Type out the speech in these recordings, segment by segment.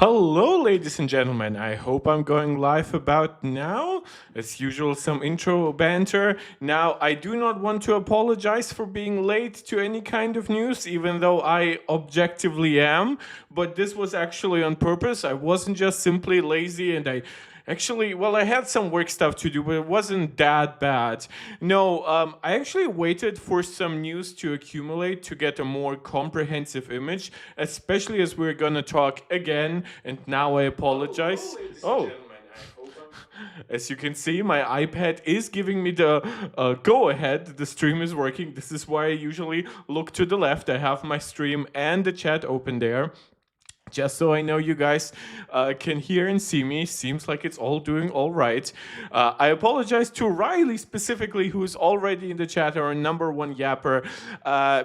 Hello, ladies and gentlemen. I hope I'm going live about now. As usual, some intro banter. Now, I do not want to apologize for being late to any kind of news, even though I objectively am. But this was actually on purpose. I wasn't just simply lazy and I had some work stuff to do, but it wasn't that bad. No, I actually waited for some news to accumulate to get a more comprehensive image, especially as we're gonna talk again. And now I apologize. Oh. As you can see, my iPad is giving me the go ahead. The stream is working. This is why I usually look to the left. I have my stream and the chat open there. Just so I know you guys can hear and see me. Seems like it's all doing all right. I apologize to Riley specifically, who's already in the chat, our number one yapper,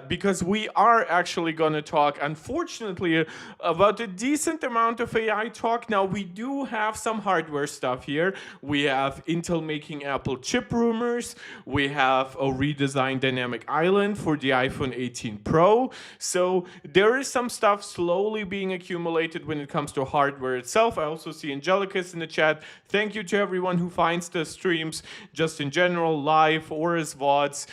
because we are actually going to talk, unfortunately, about a decent amount of AI talk. Now, we do have some hardware stuff here. We have Intel making Apple chip rumors. We have a redesigned dynamic island for the iPhone 18 Pro. So there is some stuff slowly being accumulated when it comes to hardware itself. I also see Angelicus in the chat. Thank you to everyone who finds the streams just in general, live or as VODs.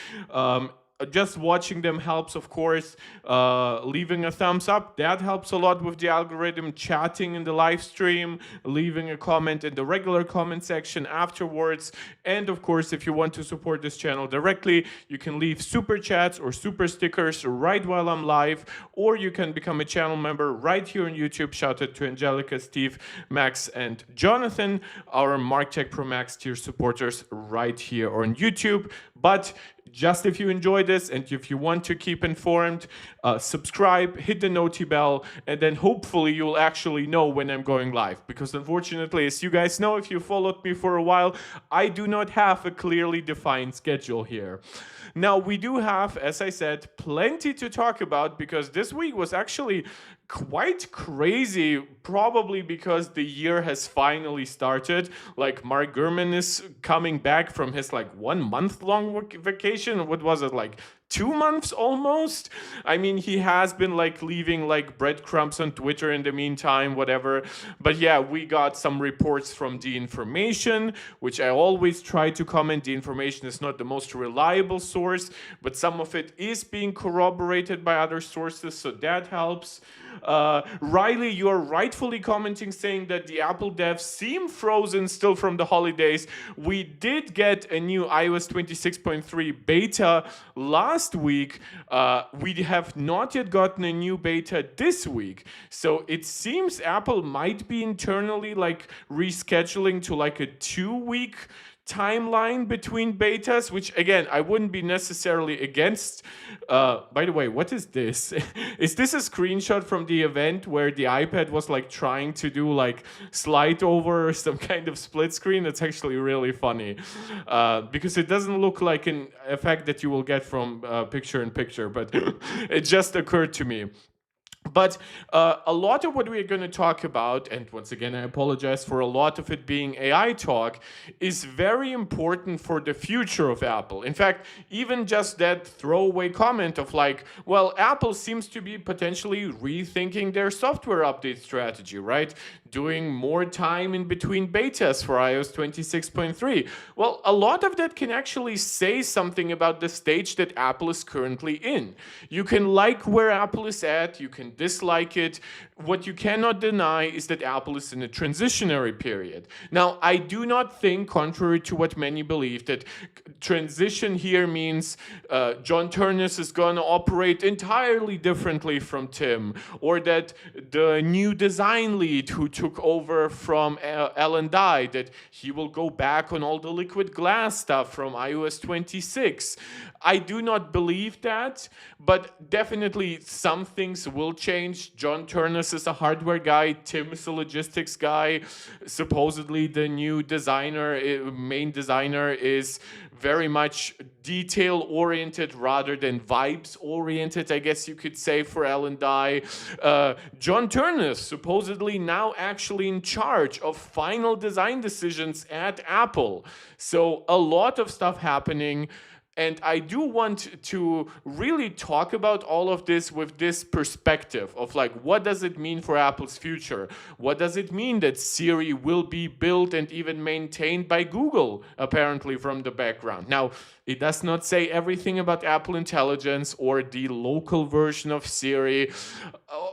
Just watching them helps, of course. Leaving a thumbs up, that helps a lot with the algorithm. Chatting in the live stream, leaving a comment in the regular comment section afterwards. And of course, if you want to support this channel directly, you can leave super chats or super stickers right while I'm live, or you can become a channel member right here on YouTube. Shout out to Angelica, Steve, Max, and Jonathan, our MarkTech Pro Max tier supporters right here on YouTube. But just if you enjoy this and if you want to keep informed, subscribe, hit the noti bell, and then hopefully you'll actually know when I'm going live. Because unfortunately, as you guys know, if you followed me for a while, I do not have a clearly defined schedule here. Now, we do have, as I said, plenty to talk about because this week was actually quite crazy, probably because the year has finally started. Like, Mark Gurman is coming back from his 1 month long vacation. What was it, 2 months almost? I mean, he has been leaving breadcrumbs on Twitter in the meantime, whatever. But yeah, we got some reports from The Information, which I always try to comment. The Information is not the most reliable source, but some of it is being corroborated by other sources, so that helps. Riley, you are rightfully commenting saying that the Apple devs seem frozen still from the holidays. We did get a new iOS 26.3 beta last week. We have not yet gotten a new beta this week. So it seems Apple might be internally rescheduling to a 2-week timeline between betas, which again, I wouldn't be necessarily against. By the way, what is this? Is this a screenshot from the event where the iPad was trying to do slide over or some kind of split screen? That's actually really funny because it doesn't look like an effect that you will get from picture in picture, but it just occurred to me. But a lot of what we're going to talk about, and once again, I apologize for a lot of it being AI talk, is very important for the future of Apple. In fact, even just that throwaway comment of well, Apple seems to be potentially rethinking their software update strategy, right? Doing more time in between betas for iOS 26.3. Well, a lot of that can actually say something about the stage that Apple is currently in. You can like where Apple is at, you can dislike it. What you cannot deny is that Apple is in a transitionary period. Now, I do not think, contrary to what many believe, that transition here means John Turnus is going to operate entirely differently from Tim, or that the new design lead who took over from Alan Dye, that he will go back on all the liquid glass stuff from iOS 26. I do not believe that, but definitely some things will change. John Turnus is a hardware guy. Tim is a logistics guy. Supposedly the new main designer is very much detail-oriented rather than vibes-oriented, I guess you could say, for Alan Dye. John Turnus, supposedly now actually in charge of final design decisions at Apple. So a lot of stuff happening. And I do want to really talk about all of this with this perspective of like, what does it mean for Apple's future? What does it mean that Siri will be built and even maintained by Google, apparently from the background? Now, it does not say everything about Apple Intelligence or the local version of Siri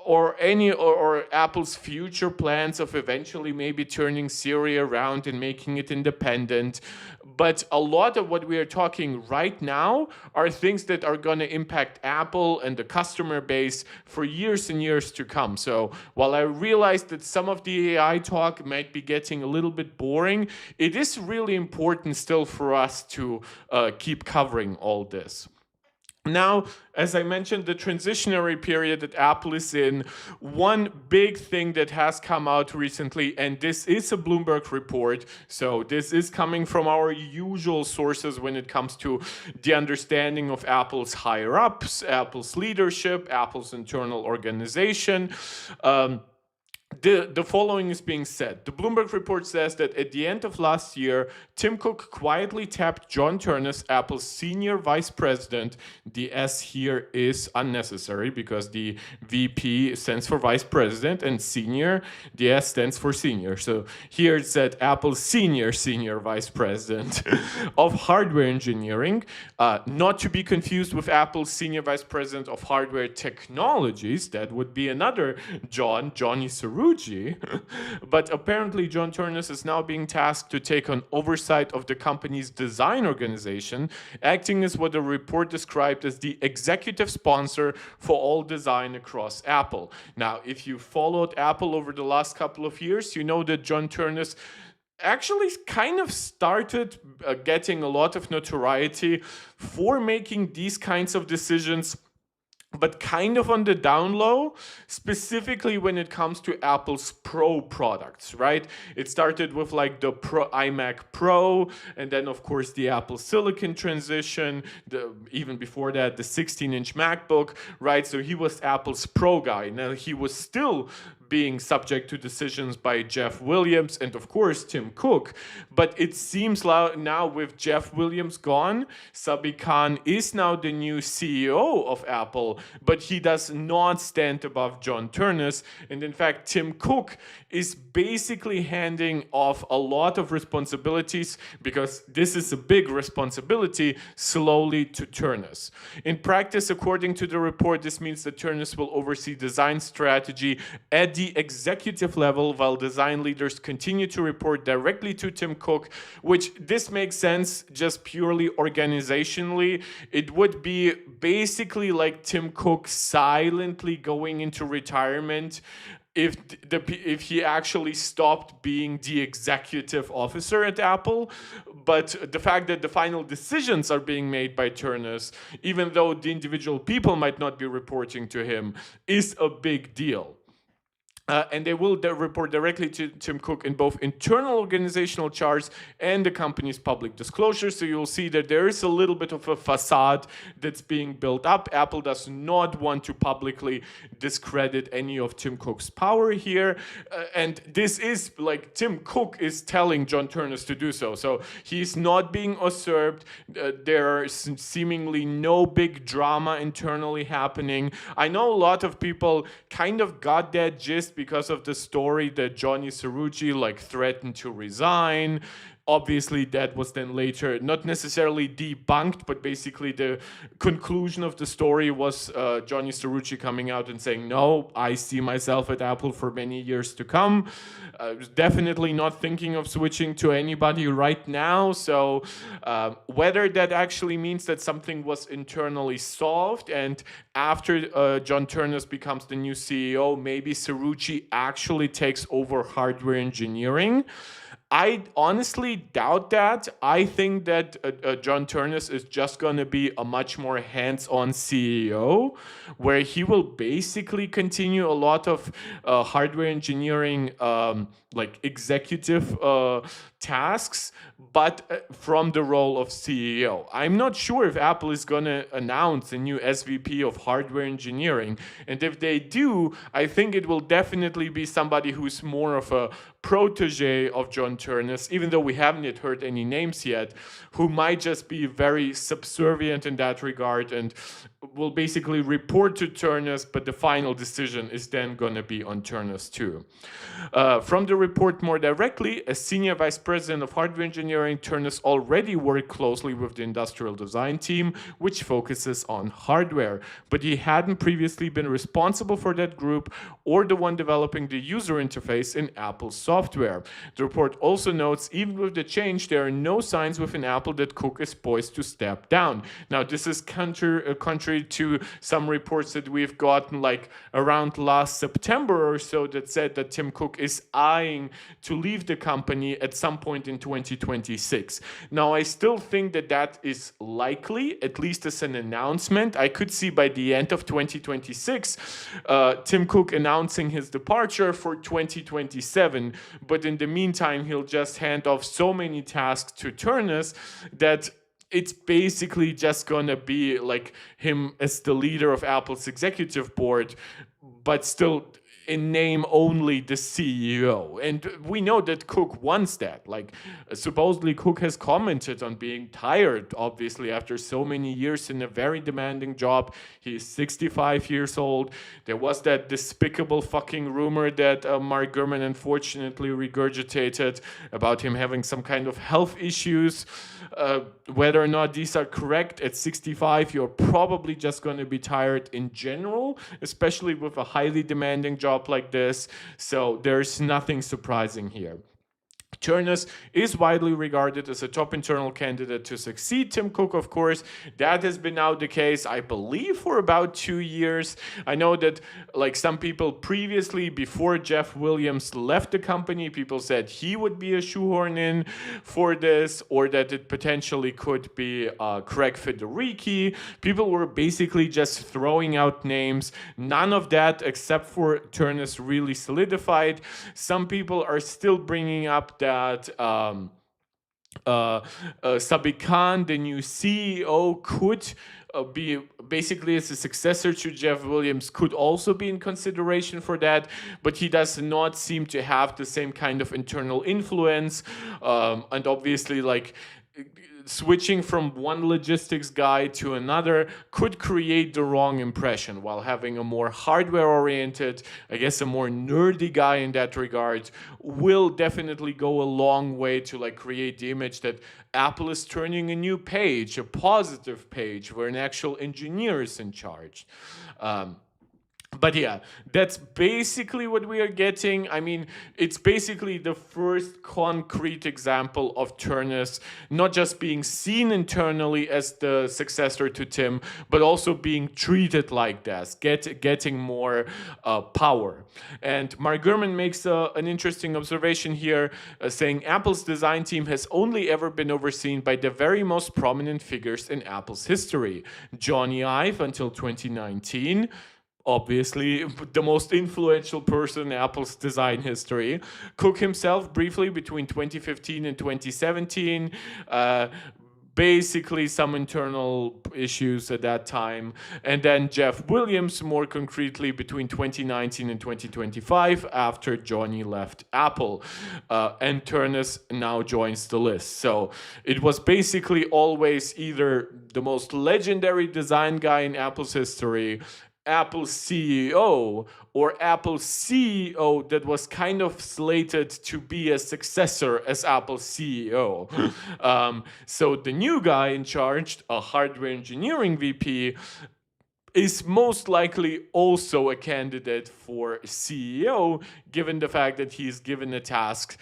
or Apple's future plans of eventually maybe turning Siri around and making it independent. But a lot of what we are talking right now are things that are going to impact Apple and the customer base for years and years to come. So while I realize that some of the AI talk might be getting a little bit boring, it is really important still for us to keep covering all this. Now, as I mentioned, the transitionary period that Apple is in, one big thing that has come out recently, and this is a Bloomberg report, so this is coming from our usual sources when it comes to the understanding of Apple's higher-ups, Apple's leadership, Apple's internal organization. The following is being said. The Bloomberg report says that at the end of last year, Tim Cook quietly tapped John Ternus, Apple's senior vice president. The S here is unnecessary because the VP stands for vice president and senior, the S stands for senior. So here it said Apple's senior vice president of hardware engineering, not to be confused with Apple's senior vice president of hardware technologies. That would be another Johnny Cerruti. But apparently John Ternus is now being tasked to take on oversight of the company's design organization, acting as what the report described as the executive sponsor for all design across Apple. Now, if you followed Apple over the last couple of years, you know that John Ternus actually kind of started getting a lot of notoriety for making these kinds of decisions, but kind of on the down low, specifically when it comes to Apple's Pro products, right? It started with like the iMac Pro, and then of course the Apple Silicon transition, even before that, the 16-inch MacBook, right? So he was Apple's Pro guy. Now he was still being subject to decisions by Jeff Williams and of course Tim Cook. But it seems now with Jeff Williams gone, Sabi Khan is now the new CEO of Apple, but he does not stand above John Ternus. And in fact, Tim Cook is basically handing off a lot of responsibilities, because this is a big responsibility, slowly to Ternus. In practice, according to the report, this means that Ternus will oversee design strategy at the executive level, while design leaders continue to report directly to Tim Cook, which this makes sense just purely organizationally. It would be basically like Tim Cook silently going into retirement if he actually stopped being the executive officer at Apple. But the fact that the final decisions are being made by Ternus, even though the individual people might not be reporting to him, is a big deal. And they will report directly to Tim Cook in both internal organizational charts and the company's public disclosure. So you'll see that there is a little bit of a facade that's being built up. Apple does not want to publicly discredit any of Tim Cook's power here. And this is like Tim Cook is telling John Ternus to do so. So he's not being usurped. There are seemingly no big drama internally happening. I know a lot of people kind of got that gist because of the story that Johnny Cerruti threatened to resign. Obviously, that was then later not necessarily debunked, but basically the conclusion of the story was Johnny Cerruti coming out and saying, no, I see myself at Apple for many years to come. Definitely not thinking of switching to anybody right now. So whether that actually means that something was internally solved, and after John Ternus becomes the new CEO, maybe Cerruti actually takes over hardware engineering, I honestly doubt that. I think that John Ternus is just going to be a much more hands-on CEO, where he will basically continue a lot of hardware engineering, executive tasks, but from the role of CEO. I'm not sure if Apple is going to announce a new SVP of hardware engineering. And if they do, I think it will definitely be somebody who's more of a protege of John Turnus, even though we haven't yet heard any names yet, who might just be very subservient in that regard and will basically report to Turnus, but the final decision is then going to be on Turnus too. From the report more directly, as Senior Vice President of Hardware Engineering, Turnus already worked closely with the industrial design team, which focuses on hardware, but he hadn't previously been responsible for that group or the one developing the user interface in Apple's software. The report also notes, even with the change, there are no signs within Apple that Cook is poised to step down. Now, this is contrary to some reports that we've gotten like around last September or so that said that Tim Cook is eyeing to leave the company at some point in 2026. Now, I still think that that is likely, at least as an announcement. I could see by the end of 2026, Tim Cook announcing his departure for 2027. But in the meantime, he'll just hand off so many tasks to Turnus that it's basically just gonna be like him as the leader of Apple's executive board, but still in name only the CEO. And we know that Cook wants that. Like, supposedly Cook has commented on being tired, obviously, after so many years in a very demanding job. He's 65 years old. There was that despicable fucking rumor that Mark Gurman unfortunately regurgitated about him having some kind of health issues. Whether or not these are correct, at 65, you're probably just going to be tired in general, especially with a highly demanding job like this. So there's nothing surprising here. Turnus is widely regarded as a top internal candidate to succeed Tim Cook, of course. That has been now the case, I believe, for about 2 years. I know that, like, some people previously, before Jeff Williams left the company, people said he would be a shoehorn in for this, or that it potentially could be Craig Federighi. People were basically just throwing out names. None of that, except for Turnus, really solidified. Some people are still bringing up that Sadiq Khan, the new CEO, could be basically as a successor to Jeff Williams, could also be in consideration for that, but he does not seem to have the same kind of internal influence, and obviously, like, switching from one logistics guy to another could create the wrong impression, while having a more hardware-oriented, I guess a more nerdy guy in that regard, will definitely go a long way to, like, create the image that Apple is turning a new page, a positive page, where an actual engineer is in charge. But yeah, that's basically what we are getting. I mean, it's basically the first concrete example of Turnus not just being seen internally as the successor to Tim, but also being treated like that, getting more power. And Mark Gurman makes an interesting observation here, saying Apple's design team has only ever been overseen by the very most prominent figures in Apple's history. Johnny Ive until 2019, obviously the most influential person in Apple's design history. Cook himself briefly between 2015 and 2017. Basically some internal issues at that time. And then Jeff Williams more concretely between 2019 and 2025 after Johnny left Apple. And Turnus now joins the list. So it was basically always either the most legendary design guy in Apple's history, Apple CEO, or Apple CEO that was kind of slated to be a successor as Apple CEO. So the new guy in charge, a hardware engineering VP, is most likely also a candidate for CEO, given the fact that he's given a task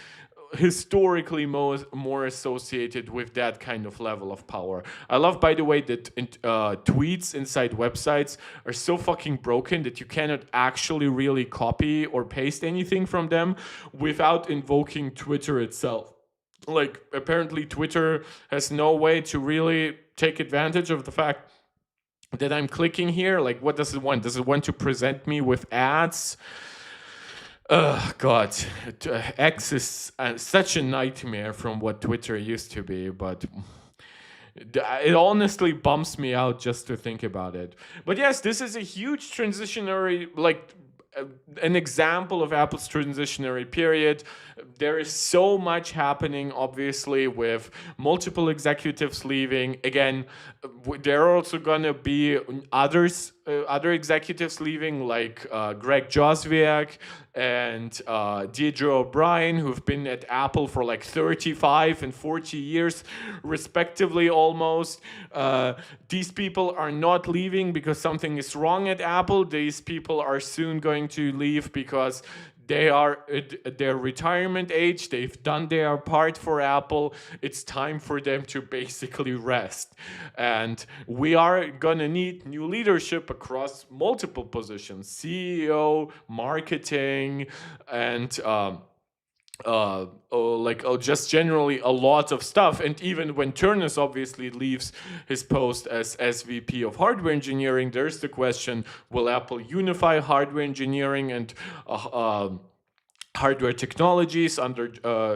historically more associated with that kind of level of power. I love, by the way, that tweets inside websites are so fucking broken that you cannot actually really copy or paste anything from them without invoking Twitter itself. Like, apparently Twitter has no way to really take advantage of the fact that I'm clicking here. Like, what does it want? Does it want to present me with ads? God, X is such a nightmare from what Twitter used to be, but it honestly bumps me out just to think about it. But yes, this is a huge transitionary, like, an example of Apple's transitionary period. There is so much happening, obviously, with multiple executives leaving. Again, there are also going to be other executives leaving, like Greg Joswiak and Deirdre O'Brien, who've been at Apple for like 35 and 40 years, respectively, almost. These people are not leaving because something is wrong at Apple. These people are soon going to leave because they are at their retirement age. They've done their part for Apple. It's time for them to basically rest. And we are going to need new leadership across multiple positions: CEO, marketing, and just generally a lot of stuff. And even when Turnus obviously leaves his post as SVP of hardware engineering, there's the question: will Apple unify hardware engineering and hardware technologies under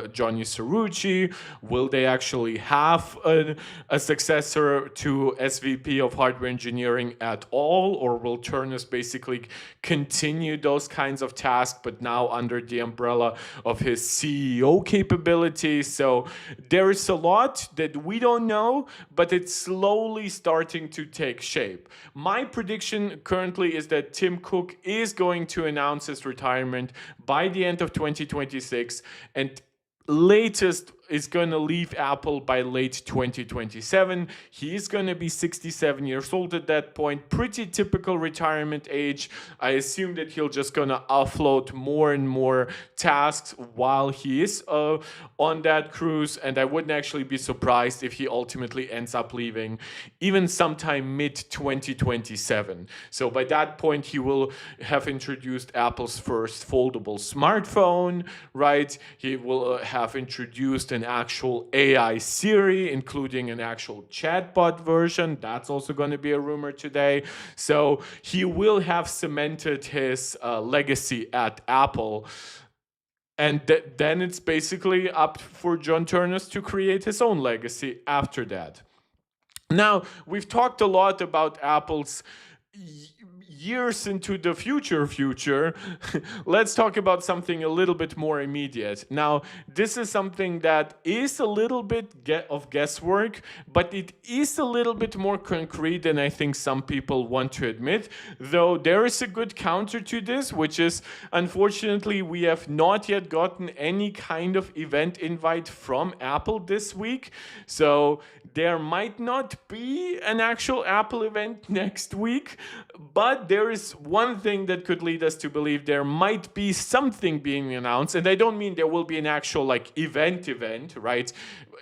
Johnny Cerrucci? Will they actually have a successor to SVP of hardware engineering at all, or will Turnus basically continue those kinds of tasks but now under the umbrella of his CEO capabilities? So there is a lot that we don't know, but it's slowly starting to take shape. My prediction currently is that Tim Cook is going to announce his retirement by the end of 2026, and latest is going to leave Apple by late 2027. He is going to be 67 years old at that point. Pretty typical retirement age. I assume that he'll just going to offload more and more tasks while he is on that cruise, and I wouldn't actually be surprised if he ultimately ends up leaving even sometime mid-2027. So by that point, he will have introduced Apple's first foldable smartphone, right? He will have introduced an actual AI Siri, including an actual chatbot version. That's also going to be a rumor today. So he will have cemented his legacy at Apple. And then it's basically up for John Turnus to create his own legacy after that. Now, we've talked a lot about Apple's years into the future. Let's talk about something a little bit more immediate. Now, this is something that is a little bit of guesswork, but it is a little bit more concrete than I think some people want to admit. Though there is a good counter to this, which is, unfortunately, we have not yet gotten any kind of event invite from Apple this week. So there might not be an actual Apple event next week, but there is one thing that could lead us to believe there might be something being announced. And I don't mean there will be an actual event, right?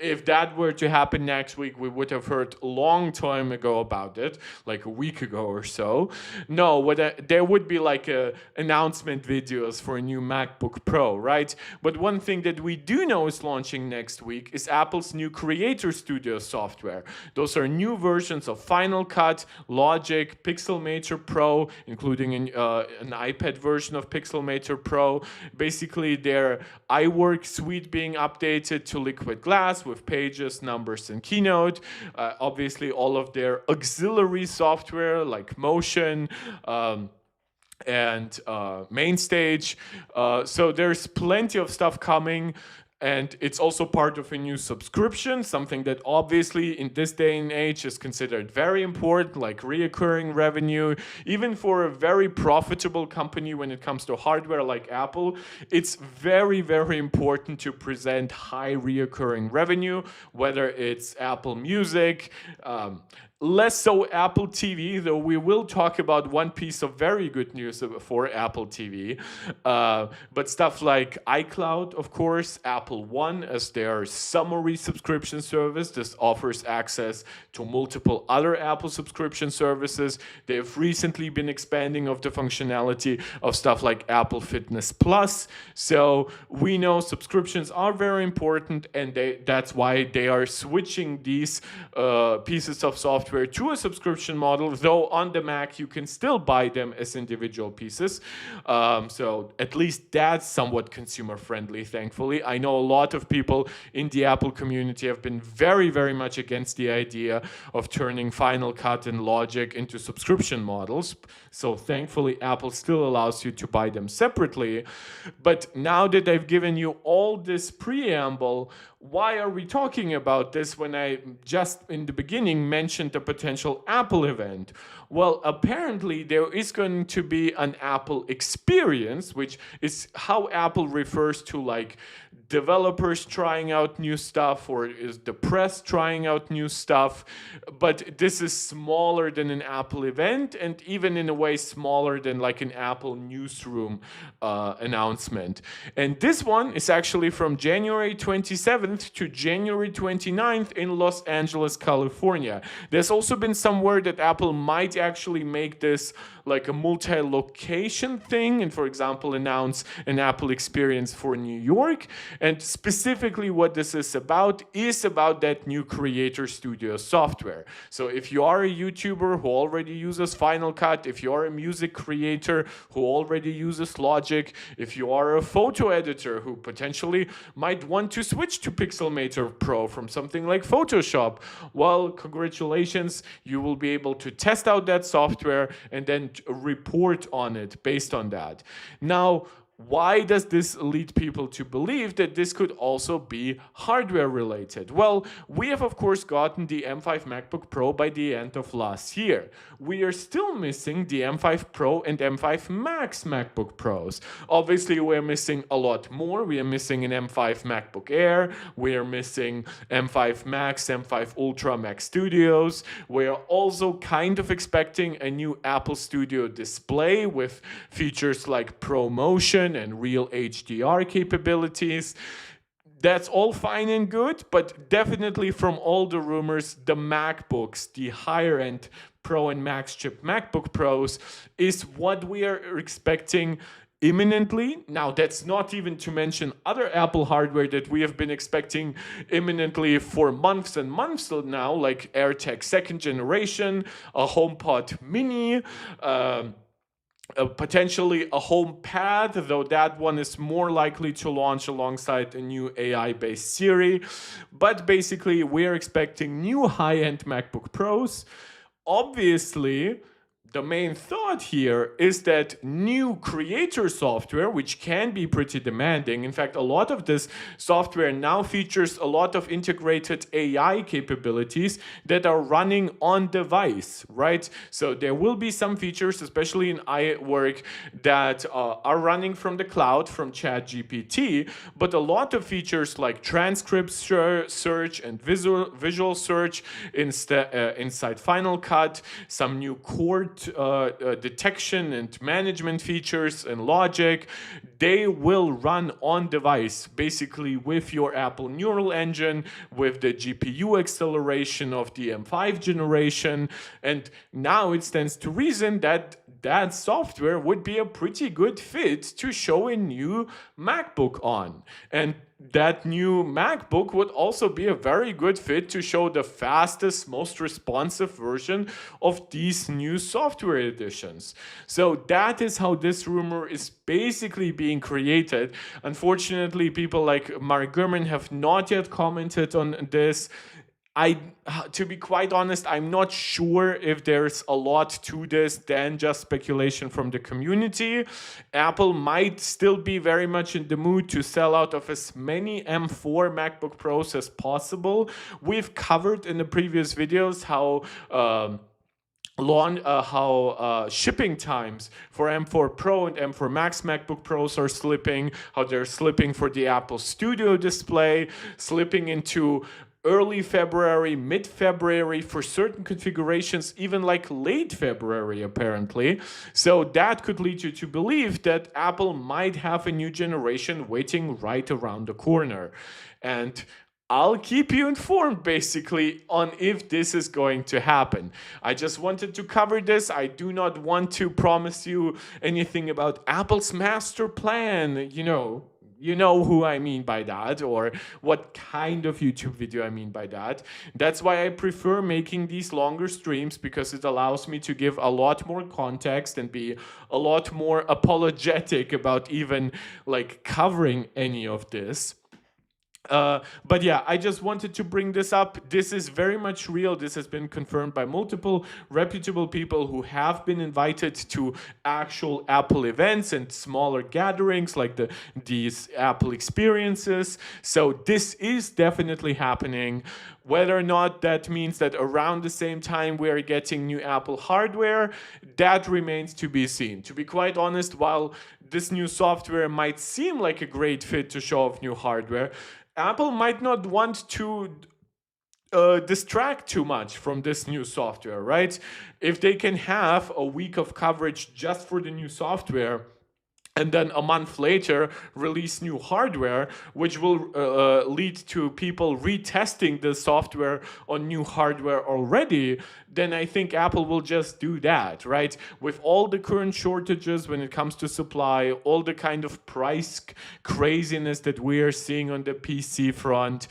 If that were to happen next week, we would have heard a long time ago about it, like a week ago or so. No, there would be announcement videos for a new MacBook Pro, right? But one thing that we do know is launching next week is Apple's new Creator Studio software. Those are new versions of Final Cut, Logic, Pixelmator Pro, including an iPad version of Pixelmator Pro. Basically, their iWork suite being updated to Liquid Glass with Pages, Numbers, and Keynote. Obviously, all of their auxiliary software like Motion, and Mainstage. So there's plenty of stuff coming. And it's also part of a new subscription, something that obviously in this day and age is considered very important, like reoccurring revenue. Even for a very profitable company when it comes to hardware like Apple, it's very, very important to present high reoccurring revenue, whether it's Apple Music, less so Apple TV, though we will talk about one piece of very good news for Apple TV. But stuff like iCloud, of course, Apple One as their summary subscription service. This offers access to multiple other Apple subscription services. They've recently been expanding of the functionality of stuff like Apple Fitness Plus. So we know subscriptions are very important, and that's why they are switching these pieces of software software to a subscription model, though on the Mac you can still buy them as individual pieces. So at least that's somewhat consumer friendly, thankfully. I know a lot of people in the Apple community have been very, very much against the idea of turning Final Cut and Logic into subscription models. So thankfully, Apple still allows you to buy them separately. But now that I've given you all this preamble, why are we talking about this when I just in the beginning mentioned a potential Apple event? Well, apparently there is going to be an Apple experience, which is how Apple refers to like developers trying out new stuff, or is the press trying out new stuff. But this is smaller than an Apple event, and even in a way smaller than like an Apple newsroom announcement. And this one is actually from January 27th to January 29th in Los Angeles, California. There's also been some word that Apple might actually make this like a multi-location thing, and for example announce an Apple experience for New York. And specifically what this is about that new Creator Studio software. So if you are a YouTuber who already uses Final Cut, if you are a music creator who already uses Logic, if you are a photo editor who potentially might want to switch to Pixelmator Pro from something like Photoshop, well, congratulations, you will be able to test out that software and then report on it based on that. Now, why does this lead people to believe that this could also be hardware related? Well, we have of course gotten the M5 MacBook Pro by the end of last year. We are still missing the M5 Pro and M5 Max MacBook Pros. Obviously, we're missing a lot more. We are missing an M5 MacBook Air. We are missing M5 Max, M5 Ultra Mac Studios. We are also kind of expecting a new Apple Studio display with features like ProMotion and real HDR capabilities. That's all fine and good, but definitely from all the rumors, the MacBooks, the higher end Pro and Max chip MacBook Pros, is what we are expecting imminently. Now, that's not even to mention other Apple hardware that we have been expecting imminently for months and months now, like AirTag 2nd generation, a HomePod Mini, potentially a HomePad, though that one is more likely to launch alongside a new AI-based Siri. But basically, we're expecting new high-end MacBook Pros. Obviously, the main thought here is that new creator software, which can be pretty demanding. In fact, a lot of this software now features a lot of integrated AI capabilities that are running on device, right? So there will be some features, especially in iWork, that are running from the cloud, from ChatGPT, but a lot of features like transcript search and visual search inside Final Cut, some new chord detection and management features and Logic, they will run on device, basically with your Apple Neural Engine, with the GPU acceleration of the M5 generation. And now it stands to reason that that software would be a pretty good fit to show a new MacBook on. And that new MacBook would also be a very good fit to show the fastest, most responsive version of these new software editions. So that is how this rumor is basically being created. Unfortunately, people like Mark Gurman have not yet commented on this. To be quite honest, I'm not sure if there's a lot to this than just speculation from the community. Apple might still be very much in the mood to sell out of as many M4 MacBook Pros as possible. We've covered in the previous videos how shipping times for M4 Pro and M4 Max MacBook Pros are slipping, how they're slipping for the Apple Studio display, slipping into early February, mid-February, for certain configurations, even like late February, apparently. So that could lead you to believe that Apple might have a new generation waiting right around the corner. And I'll keep you informed, basically, on if this is going to happen. I just wanted to cover this. I do not want to promise you anything about Apple's master plan, You know who I mean by that, or what kind of YouTube video I mean by that. That's why I prefer making these longer streams, because it allows me to give a lot more context and be a lot more apologetic about even like covering any of this. But yeah, I just wanted to bring this up. This is very much real. This has been confirmed by multiple reputable people who have been invited to actual Apple events and smaller gatherings like these Apple experiences. So this is definitely happening. Whether or not that means that around the same time we are getting new Apple hardware, that remains to be seen. To be quite honest, while this new software might seem like a great fit to show off new hardware, Apple might not want to distract too much from this new software, right? If they can have a week of coverage just for the new software, and then a month later release new hardware, which will lead to people retesting the software on new hardware already, then I think Apple will just do that, right? With all the current shortages when it comes to supply, all the kind of price craziness that we are seeing on the PC front,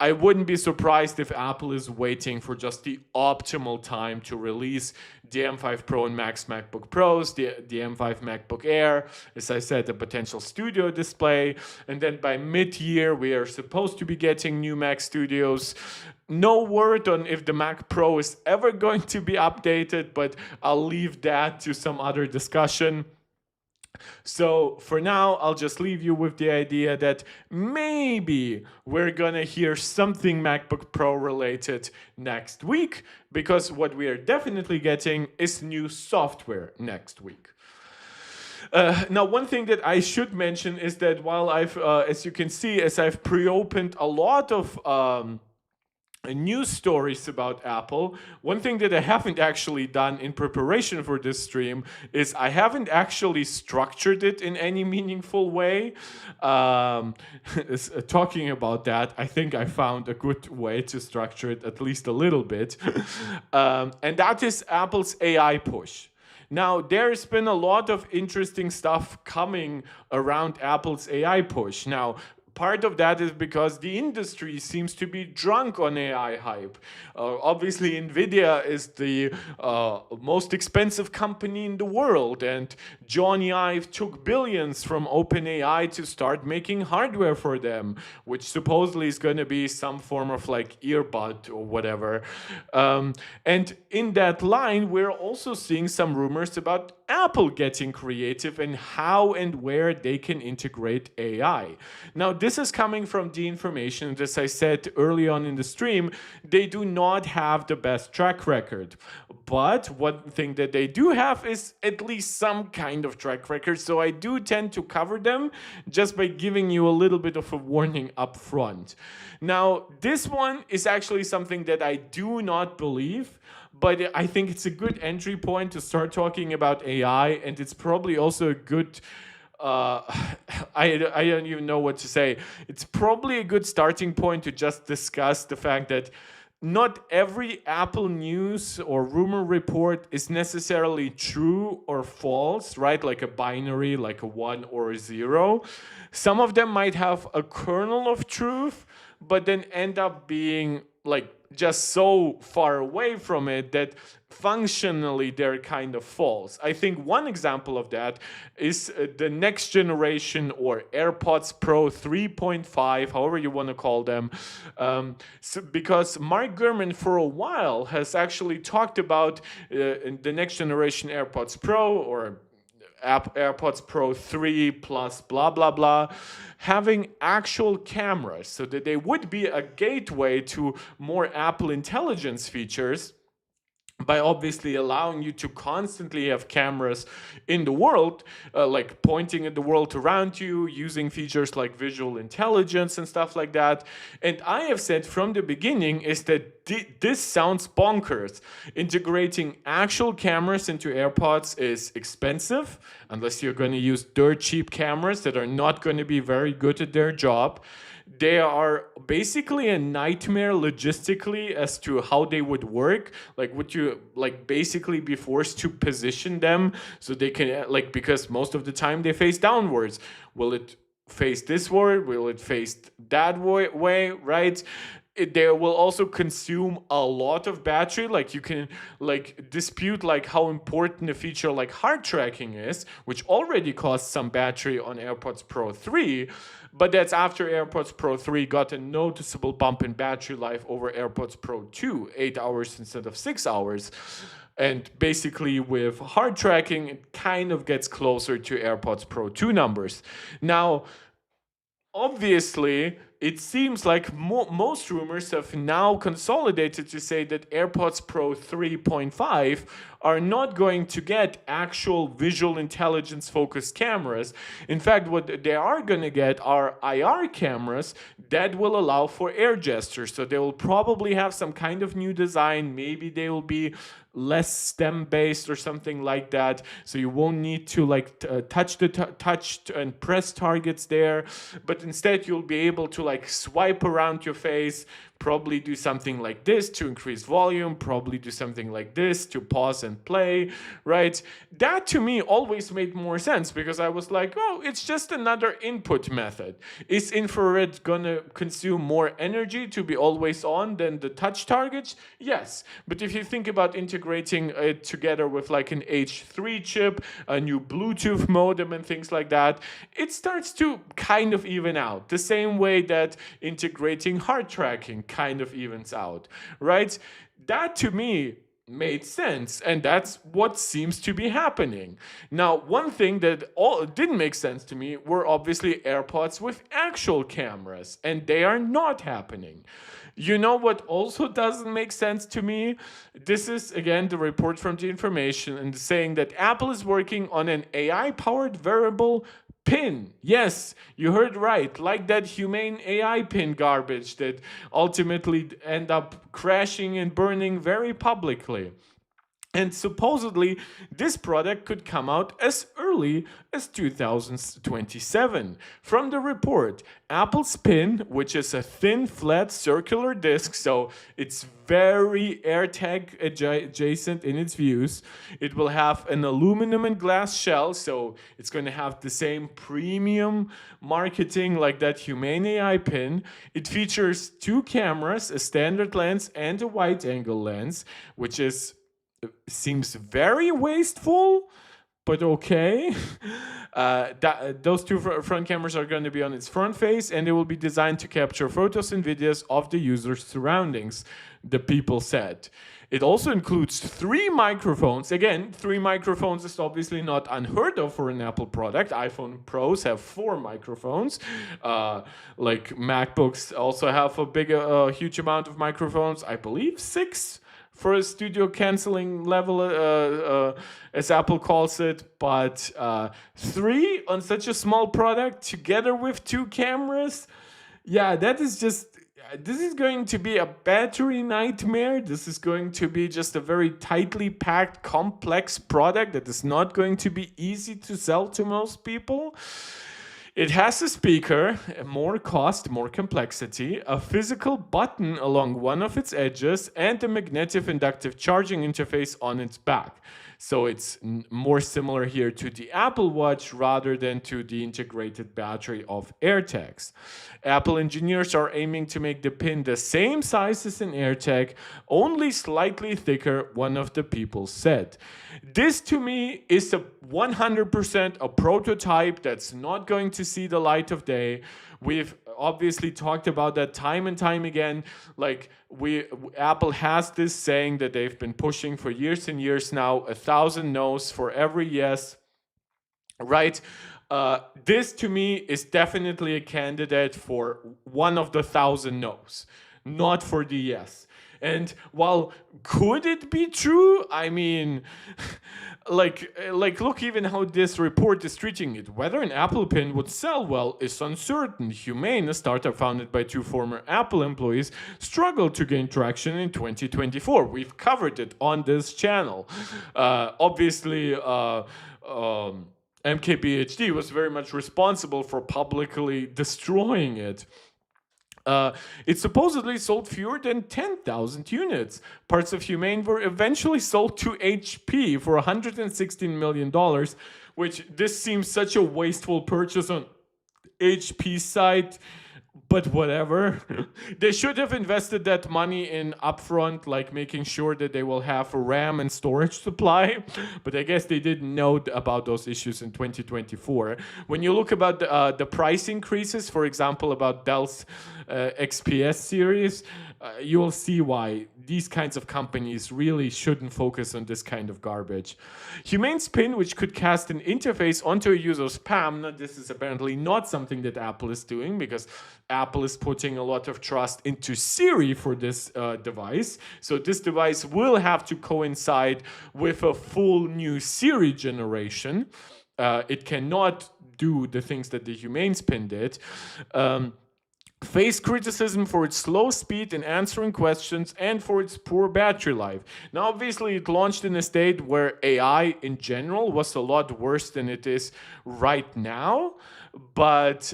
I wouldn't be surprised if Apple is waiting for just the optimal time to release the M5 Pro and Max MacBook Pros, the M5 MacBook Air, as I said, the potential studio display, and then by mid-year we are supposed to be getting new Mac Studios. No word on if the Mac Pro is ever going to be updated, but I'll leave that to some other discussion. So for now, I'll just leave you with the idea that maybe we're gonna hear something MacBook Pro related next week, because what we are definitely getting is new software next week. Now, one thing that I should mention is that while as you can see, as I've pre-opened a lot of news stories about Apple, one thing that I haven't actually done in preparation for this stream is I haven't actually structured it in any meaningful way. Talking about that, I think I found a good way to structure it, at least a little bit. And that is Apple's AI push. Now, there's been a lot of interesting stuff coming around Apple's AI push. Now, part of that is because the industry seems to be drunk on AI hype. Obviously, Nvidia is the most expensive company in the world, and Johnny Ive took billions from OpenAI to start making hardware for them, which supposedly is going to be some form of like earbud or whatever. And in that line, we're also seeing some rumors about Apple getting creative and how and where they can integrate AI. Now, this is coming from the information, as I said early on in the stream, they do not have the best track record. But one thing that they do have is at least some kind of track record, so I do tend to cover them just by giving you a little bit of a warning up front. Now, this one is actually something that I do not believe, but I think it's a good entry point to start talking about AI, and it's probably also a good I don't even know what to say. It's probably a good starting point to just discuss the fact that not every Apple news or rumor report is necessarily true or false, right? Like a binary, like a 1 or a 0. Some of them might have a kernel of truth, but then end up being like just so far away from it that functionally they're kind of false. I think one example of that is the next generation or AirPods Pro 3.5, however you want to call them, because Mark Gurman for a while has actually talked about the next generation AirPods Pro or AirPods Pro 3 plus blah blah blah, having actual cameras, so that they would be a gateway to more Apple Intelligence features, by obviously allowing you to constantly have cameras in the world, like pointing at the world around you, using features like visual intelligence and stuff like that. And I have said from the beginning is that this sounds bonkers. Integrating actual cameras into AirPods is expensive, unless you're going to use dirt cheap cameras that are not going to be very good at their job. They are basically a nightmare logistically as to how they would work. Like, would you like basically be forced to position them so they can, like, because most of the time they face downwards? Will it face this way? Will it face that way, right? They will also consume a lot of battery. Like, you can like dispute like how important a feature like heart tracking is, which already costs some battery on AirPods Pro 3, but that's after AirPods Pro 3 got a noticeable bump in battery life over AirPods Pro 2, 8 hours instead of 6 hours. And basically, with heart tracking, it kind of gets closer to AirPods Pro 2 numbers. Now, obviously, it seems like most rumors have now consolidated to say that AirPods Pro 3.5 are not going to get actual visual intelligence focused cameras. In fact, what they are going to get are IR cameras that will allow for air gestures. So they will probably have some kind of new design. Maybe they will be less stem based or something like that, so you won't need to like touch and press targets there, but instead you'll be able to like swipe around your face, probably do something like this to increase volume, probably do something like this to pause and play, right? That to me always made more sense, because I was like, oh, it's just another input method. Is infrared gonna consume more energy to be always on than the touch targets? Yes, but if you think about integrating it together with like an H3 chip, a new Bluetooth modem and things like that, it starts to kind of even out, the same way that integrating heart tracking kind of evens out, right? That to me made sense, and that's what seems to be happening. Now, one thing that didn't make sense to me were obviously AirPods with actual cameras, and they are not happening. You know what also doesn't make sense to me? This is, again, the report from the information, and saying that Apple is working on an AI-powered wearable pin. Yes, you heard right. Like that humane AI pin garbage that ultimately end up crashing and burning very publicly. And supposedly, this product could come out as early as 2027. From the report, Apple's Pin, which is a thin, flat, circular disc, so it's very AirTag adjacent in its views. It will have an aluminum and glass shell, so it's going to have the same premium marketing like that humane AI pin. It features two cameras, a standard lens and a wide-angle lens, which seems very wasteful, but okay. Those two front cameras are going to be on its front face, and they will be designed to capture photos and videos of the user's surroundings, the people said. It also includes 3 microphones. Again, 3 microphones is obviously not unheard of for an Apple product. iPhone Pros have 4 microphones. Like MacBooks also have a huge amount of microphones. I believe 6 for a studio canceling level, as Apple calls it, but 3 on such a small product together with 2 cameras, yeah, this is going to be a battery nightmare. This is going to be just a very tightly packed, complex product that is not going to be easy to sell to most people. It has a speaker, more cost, more complexity, a physical button along one of its edges, and a magnetic inductive charging interface on its back. So it's more similar here to the Apple Watch rather than to the integrated battery of AirTags. Apple engineers are aiming to make the pin the same size as an AirTag, only slightly thicker, one of the people said. This to me is 100% a prototype that's not going to see the light of day. We've obviously talked about that time and time again. Like, Apple has this saying that they've been pushing for years and years now, 1,000 no's for every yes, right? This to me is definitely a candidate for one of the 1,000 no's, not for the yes. And while could it be true? I mean, like look even how this report is treating it. Whether an Apple Pin would sell well is uncertain. Humane, a startup founded by 2 former Apple employees, struggled to gain traction in 2024. We've covered it on this channel. Obviously, MKBHD was very much responsible for publicly destroying it. It supposedly sold fewer than 10,000 units. Parts of Humane were eventually sold to HP for $116 million, which this seems such a wasteful purchase on HP side, but whatever. They should have invested that money in upfront, like making sure that they will have a RAM and storage supply. But I guess they didn't know about those issues in 2024. When you look about the price increases, for example, about Dell's XPS series, you will see why these kinds of companies really shouldn't focus on this kind of garbage. Humane Spin, which could cast an interface onto a user's palm. Now, this is apparently not something that Apple is doing, because Apple is putting a lot of trust into Siri for this device. So this device will have to coincide with a full new Siri generation. It cannot do the things that the Humane Spin did. Face criticism for its slow speed in answering questions and for its poor battery life. Now, obviously, it launched in a state where AI in general was a lot worse than it is right now. But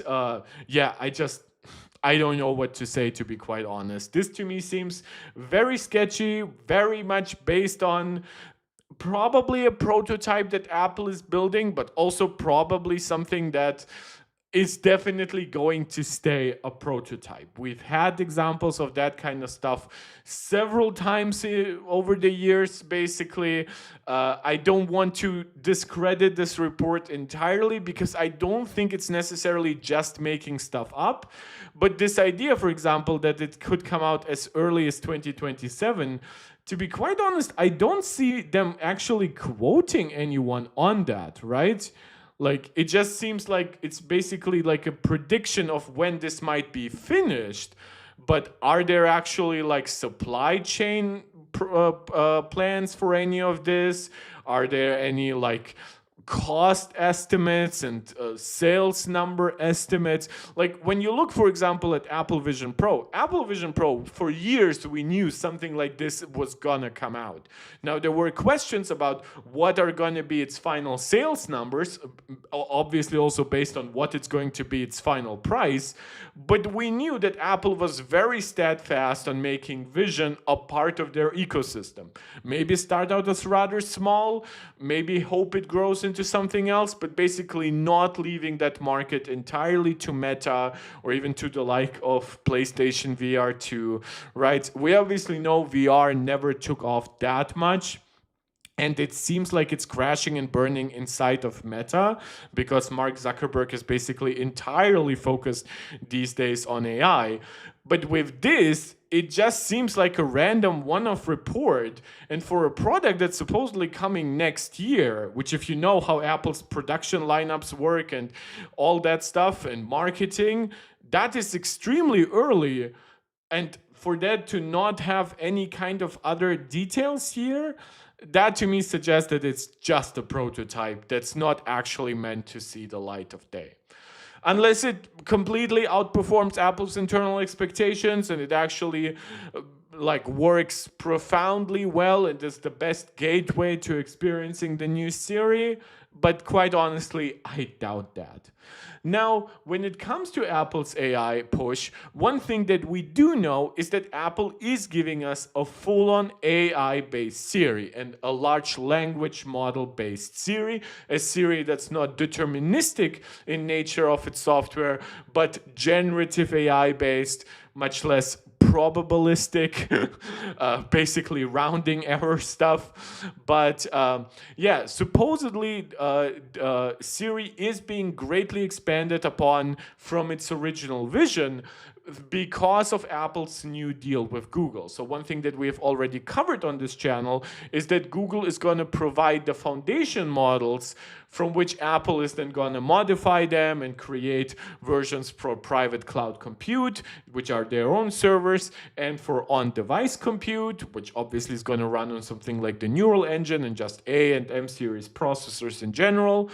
yeah, I don't know what to say, to be quite honest. This to me seems very sketchy, very much based on probably a prototype that Apple is building, but also probably something that is definitely going to stay a prototype. We've had examples of that kind of stuff several times over the years, basically. I don't want to discredit this report entirely, because I don't think it's necessarily just making stuff up. But this idea, for example, that it could come out as early as 2027, to be quite honest, I don't see them actually quoting anyone on that, right? Like, it just seems like it's basically like a prediction of when this might be finished. But are there actually like supply chain plans for any of this? Are there any like cost estimates and sales number estimates? Like, when you look, for example, at Apple Vision Pro, for years we knew something like this was gonna come out. Now, there were questions about what are gonna be its final sales numbers, obviously also based on what it's going to be its final price, but we knew that Apple was very steadfast on making Vision a part of their ecosystem. Maybe start out as rather small, maybe hope it grows into something else, but basically not leaving that market entirely to Meta or even to the like of PlayStation VR 2, right? We obviously know VR never took off that much. And it seems like it's crashing and burning inside of Meta, because Mark Zuckerberg is basically entirely focused these days on AI. But with this, it just seems like a random one-off report. And for a product that's supposedly coming next year, which, if you know how Apple's production lineups work and all that stuff and marketing, that is extremely early. And for that to not have any kind of other details here, that to me suggests that it's just a prototype that's not actually meant to see the light of day. Unless it completely outperforms Apple's internal expectations and it actually like works profoundly well and is the best gateway to experiencing the new Siri. But quite honestly, I doubt that. Now, when it comes to Apple's AI push, one thing that we do know is that Apple is giving us a full-on AI-based Siri and a large language model-based Siri, a Siri that's not deterministic in nature of its software, but generative AI-based, much less probabilistic, basically rounding error stuff. But yeah, supposedly Siri is being greatly expanded upon from its original vision because of Apple's new deal with Google. So one thing that we have already covered on this channel is that Google is going to provide the foundation models from which Apple is then going to modify them and create versions for private cloud compute, which are their own servers, and for on-device compute, which obviously is going to run on something like the Neural Engine and just A and M series processors in general.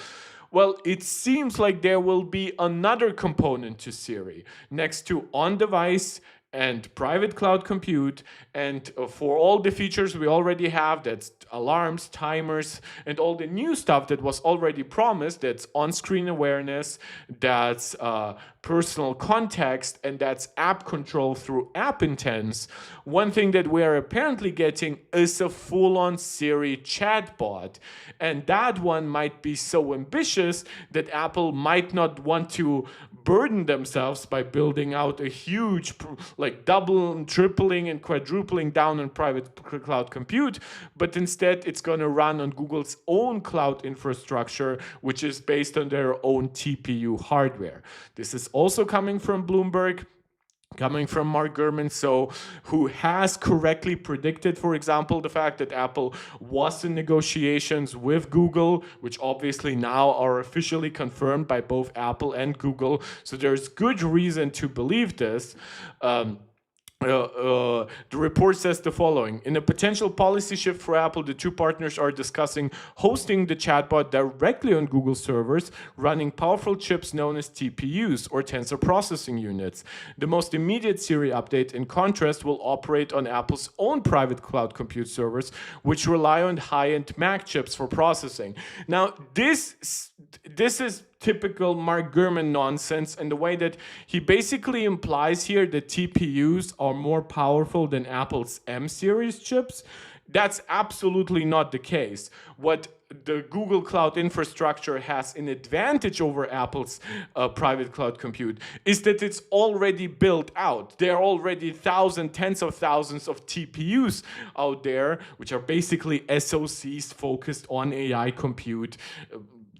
Well, it seems like there will be another component to Siri next to on-device and private cloud compute, and for all the features we already have, that's alarms, timers, and all the new stuff that was already promised, that's on-screen awareness, that's personal context, and that's app control through app intents. One thing that we are apparently getting is a full-on Siri chatbot, and that one might be so ambitious that Apple might not want to burden themselves by building out a huge, like doubling, tripling, and quadrupling down on private cloud compute, but instead it's going to run on Google's own cloud infrastructure, which is based on their own TPU hardware. This is also coming from Bloomberg, coming from Mark Gurman, who has correctly predicted, for example, the fact that Apple was in negotiations with Google, which obviously now are officially confirmed by both Apple and Google. So there's good reason to believe this. The report says the following. In a potential policy shift for Apple, the two partners are discussing hosting the chatbot directly on Google servers, running powerful chips known as TPUs, or tensor processing units. The most immediate Siri update, in contrast, will operate on Apple's own private cloud compute servers, which rely on high-end Mac chips for processing. Now, this is typical Mark Gurman nonsense, and the way that he basically implies here that TPUs are more powerful than Apple's M series chips. That's absolutely not the case. What the Google Cloud infrastructure has an advantage over Apple's private cloud compute is that it's already built out. There are already tens of thousands of TPUs out there, which are basically SoCs focused on AI compute.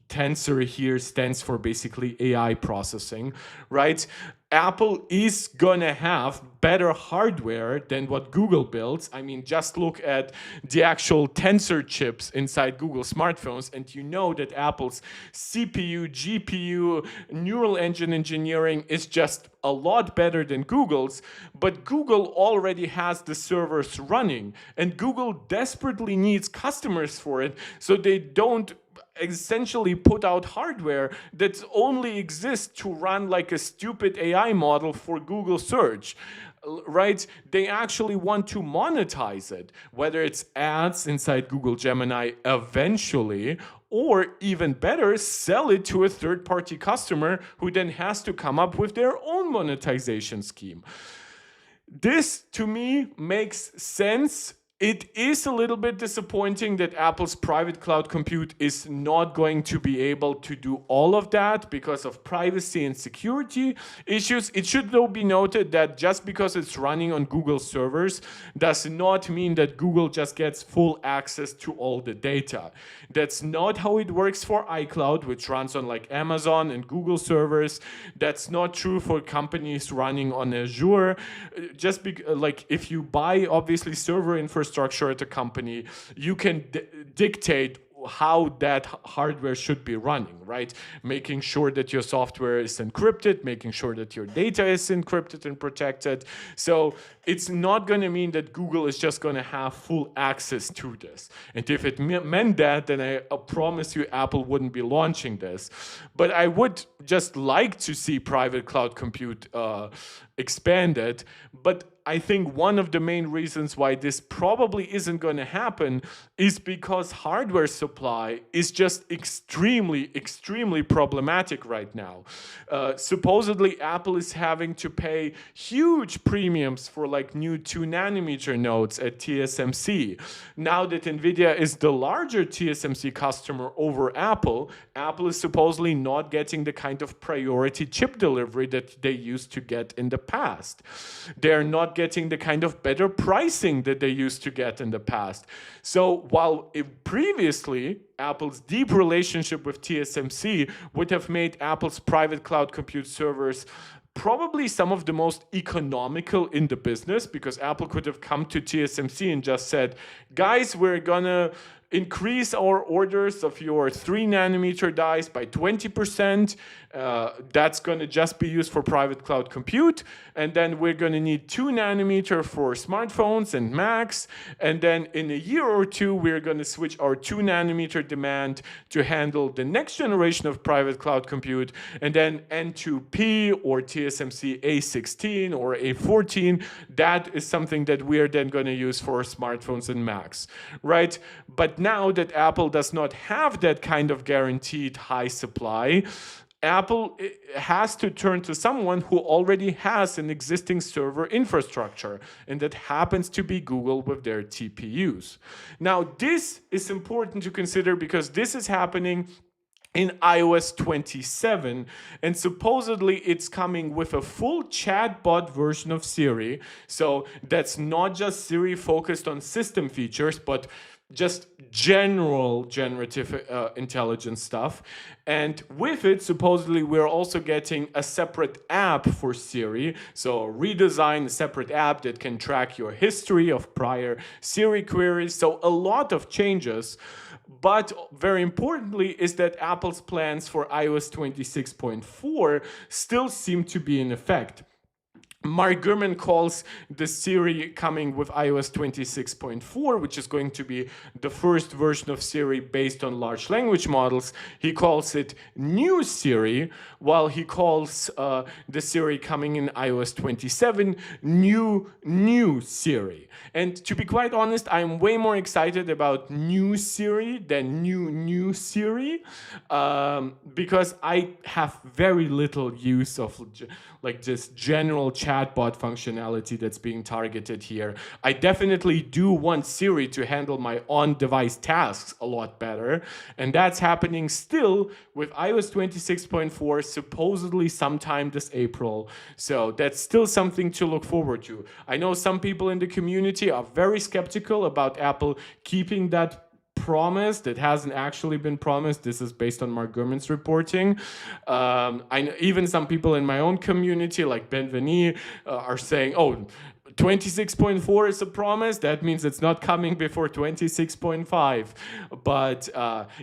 Tensor here stands for basically AI processing, right? Apple is gonna have better hardware than what Google builds. I mean, just look at the actual Tensor chips inside Google smartphones, and you know that Apple's CPU, GPU, neural engine engineering is just a lot better than Google's, but Google already has the servers running, and Google desperately needs customers for it, so they don't essentially put out hardware that only exists to run like a stupid AI model for Google search, right? They actually want to monetize it, whether it's ads inside Google Gemini eventually, or even better, sell it to a third-party customer who then has to come up with their own monetization scheme. This, to me, makes sense. It is a little bit disappointing that Apple's private cloud compute is not going to be able to do all of that because of privacy and security issues. It should, though, be noted that just because it's running on Google servers does not mean that Google just gets full access to all the data. That's not how it works for iCloud, which runs on like Amazon and Google servers. That's not true for companies running on Azure. Just like if you buy, obviously, server infrastructure at a company, you can dictate how that hardware should be running, right? Making sure that your software is encrypted, making sure that your data is encrypted and protected. So it's not going to mean that Google is just going to have full access to this. And if it meant that, then I promise you Apple wouldn't be launching this. But I would just like to see private cloud compute expanded. But I think one of the main reasons why this probably isn't going to happen is because hardware supply is just extremely, extremely problematic right now. Supposedly, Apple is having to pay huge premiums for like new 2nm nodes at TSMC. Now that NVIDIA is the larger TSMC customer over Apple, Apple is supposedly not getting the kind of priority chip delivery that they used to get in the past. They're not getting the kind of better pricing that they used to get in the past. So while previously Apple's deep relationship with TSMC would have made Apple's private cloud compute servers probably some of the most economical in the business, because Apple could have come to TSMC and just said, guys, we're gonna increase our orders of your 3nm dies by 20%. That's going to just be used for private cloud compute. And then we're going to need 2nm for smartphones and Macs. And then in a year or two, we're going to switch our 2nm demand to handle the next generation of private cloud compute. And then N2P or TSMC A16 or A14, that is something that we're then going to use for smartphones and Macs, right? But now that Apple does not have that kind of guaranteed high supply, Apple has to turn to someone who already has an existing server infrastructure, and that happens to be Google with their TPUs. Now, this is important to consider because this is happening in iOS 27, and supposedly it's coming with a full chatbot version of Siri. So that's not just Siri focused on system features, but just general generative intelligence stuff. And with it, supposedly, we're also getting a separate app for Siri. So redesign a separate app that can track your history of prior Siri queries. So a lot of changes. But very importantly is that Apple's plans for iOS 26.4 still seem to be in effect. Mark Gurman calls the Siri coming with iOS 26.4, which is going to be the first version of Siri based on large language models. He calls it New Siri, while he calls the Siri coming in iOS 27 New Siri. And to be quite honest, I'm way more excited about New Siri than New Siri, because I have very little use of like just general chatbot functionality that's being targeted here. I definitely do want Siri to handle my on-device tasks a lot better, and that's happening still with iOS 26.4 supposedly sometime this April. So that's still something to look forward to. I know some people in the community are very skeptical about Apple keeping that promise that hasn't actually been promised. This is based on Mark Gurman's reporting. I know even some people in my own community, like Ben Veni, are saying, "Oh, 26.4 is a promise. That means it's not coming before 26.5." But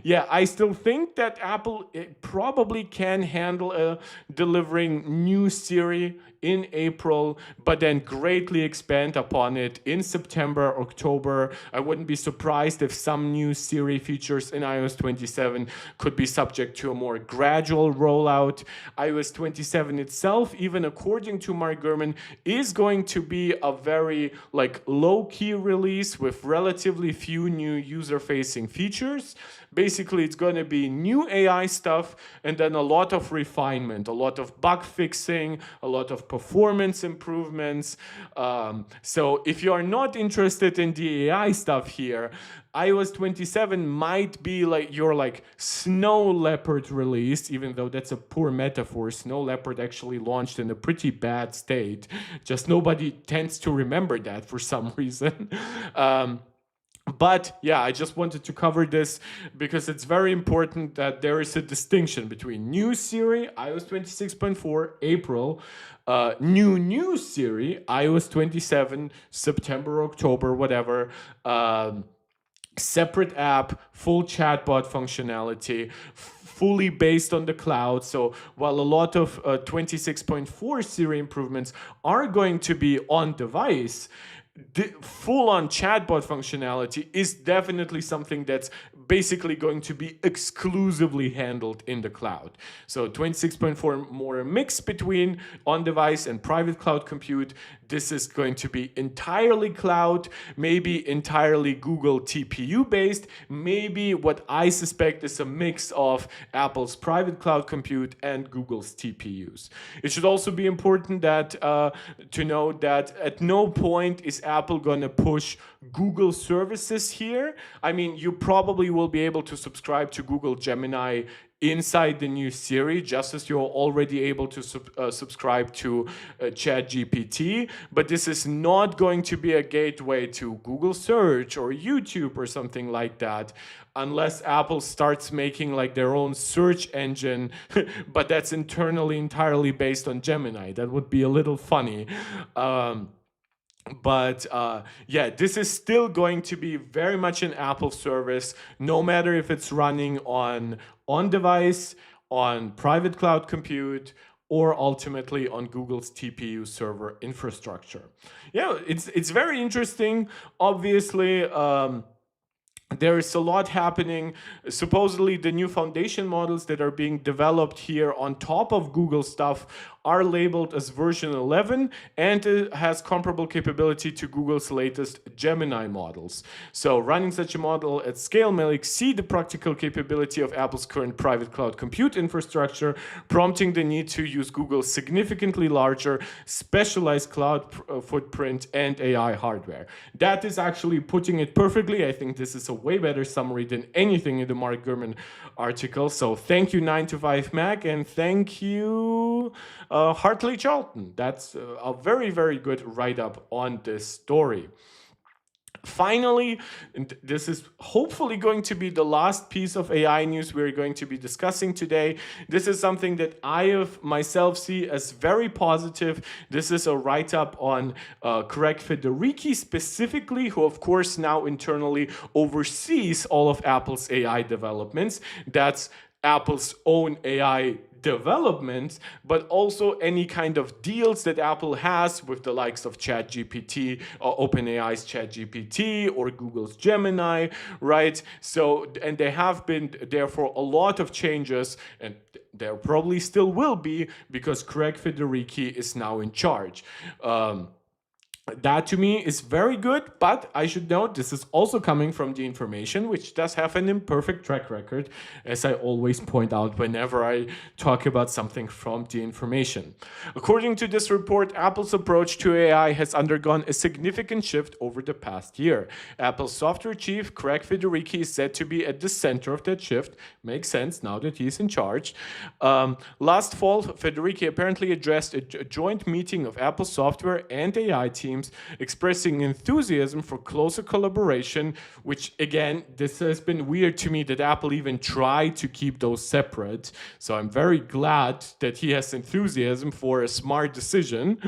yeah, I still think that Apple probably can handle delivering new Siri in April, but then greatly expand upon it in September, October. I wouldn't be surprised if some new Siri features in iOS 27 could be subject to a more gradual rollout. iOS 27 itself, even according to Mark Gurman, is going to be a very low-key release with relatively few new user-facing features. Basically, it's going to be new AI stuff and then a lot of refinement, a lot of bug fixing, a lot of performance improvements. So if you are not interested in the AI stuff here, iOS 27 might be like your Snow Leopard release, even though that's a poor metaphor. Snow Leopard actually launched in a pretty bad state. Just nobody tends to remember that for some reason. But yeah, I just wanted to cover this because it's very important that there is a distinction between new Siri, iOS 26.4, April, new Siri, iOS 27, September, October, whatever, separate app, full chatbot functionality, fully based on the cloud. So while a lot of 26.4 Siri improvements are going to be on device, the full-on chatbot functionality is definitely something that's basically going to be exclusively handled in the cloud. So 26.4 more a mix between on-device and private cloud compute. This is going to be entirely cloud, maybe entirely Google TPU based, maybe what I suspect is a mix of Apple's private cloud compute and Google's TPUs. It should also be important that to know that at no point is Apple going to push Google services here. I mean, you probably will be able to subscribe to Google Gemini inside the new Siri, just as you're already able to subscribe to ChatGPT. But this is not going to be a gateway to Google Search or YouTube or something like that, unless Apple starts making their own search engine, but that's internally entirely based on Gemini. That would be a little funny. But yeah, this is still going to be very much an Apple service, no matter if it's running on device, on private cloud compute, or ultimately on Google's TPU server infrastructure. Yeah, it's very interesting. Obviously, there is a lot happening. Supposedly, the new foundation models that are being developed here on top of Google stuff are labeled as version 11, and it has comparable capability to Google's latest Gemini models. So running such a model at scale may exceed the practical capability of Apple's current private cloud compute infrastructure, prompting the need to use Google's significantly larger specialized cloud footprint and AI hardware. That is actually putting it perfectly. I think this is a way better summary than anything in the Mark Gurman article. So thank you 9 to 5 Mac, and thank you Hartley Charlton. That's a very, very good write-up on this story. Finally, and this is hopefully going to be the last piece of AI news we're going to be discussing today. This is something that I have myself see as very positive. This is a write-up on Craig Federighi specifically, who of course now internally oversees all of Apple's AI developments. That's Apple's own AI development, but also any kind of deals that Apple has with the likes of ChatGPT, or OpenAI's ChatGPT, or Google's Gemini, right? So, and there have been therefore a lot of changes, and there probably still will be, because Craig Federighi is now in charge. That to me is very good, but I should note this is also coming from The Information, which does have an imperfect track record, as I always point out whenever I talk about something from The Information. According to this report, Apple's approach to AI has undergone a significant shift over the past year. Apple's software chief, Craig Federighi, is said to be at the center of that shift. Makes sense now that he's in charge. Last fall, Federighi apparently addressed a joint meeting of Apple software and AI teams, expressing enthusiasm for closer collaboration, which again, this has been weird to me that Apple even tried to keep those separate. So I'm very glad that he has enthusiasm for a smart decision,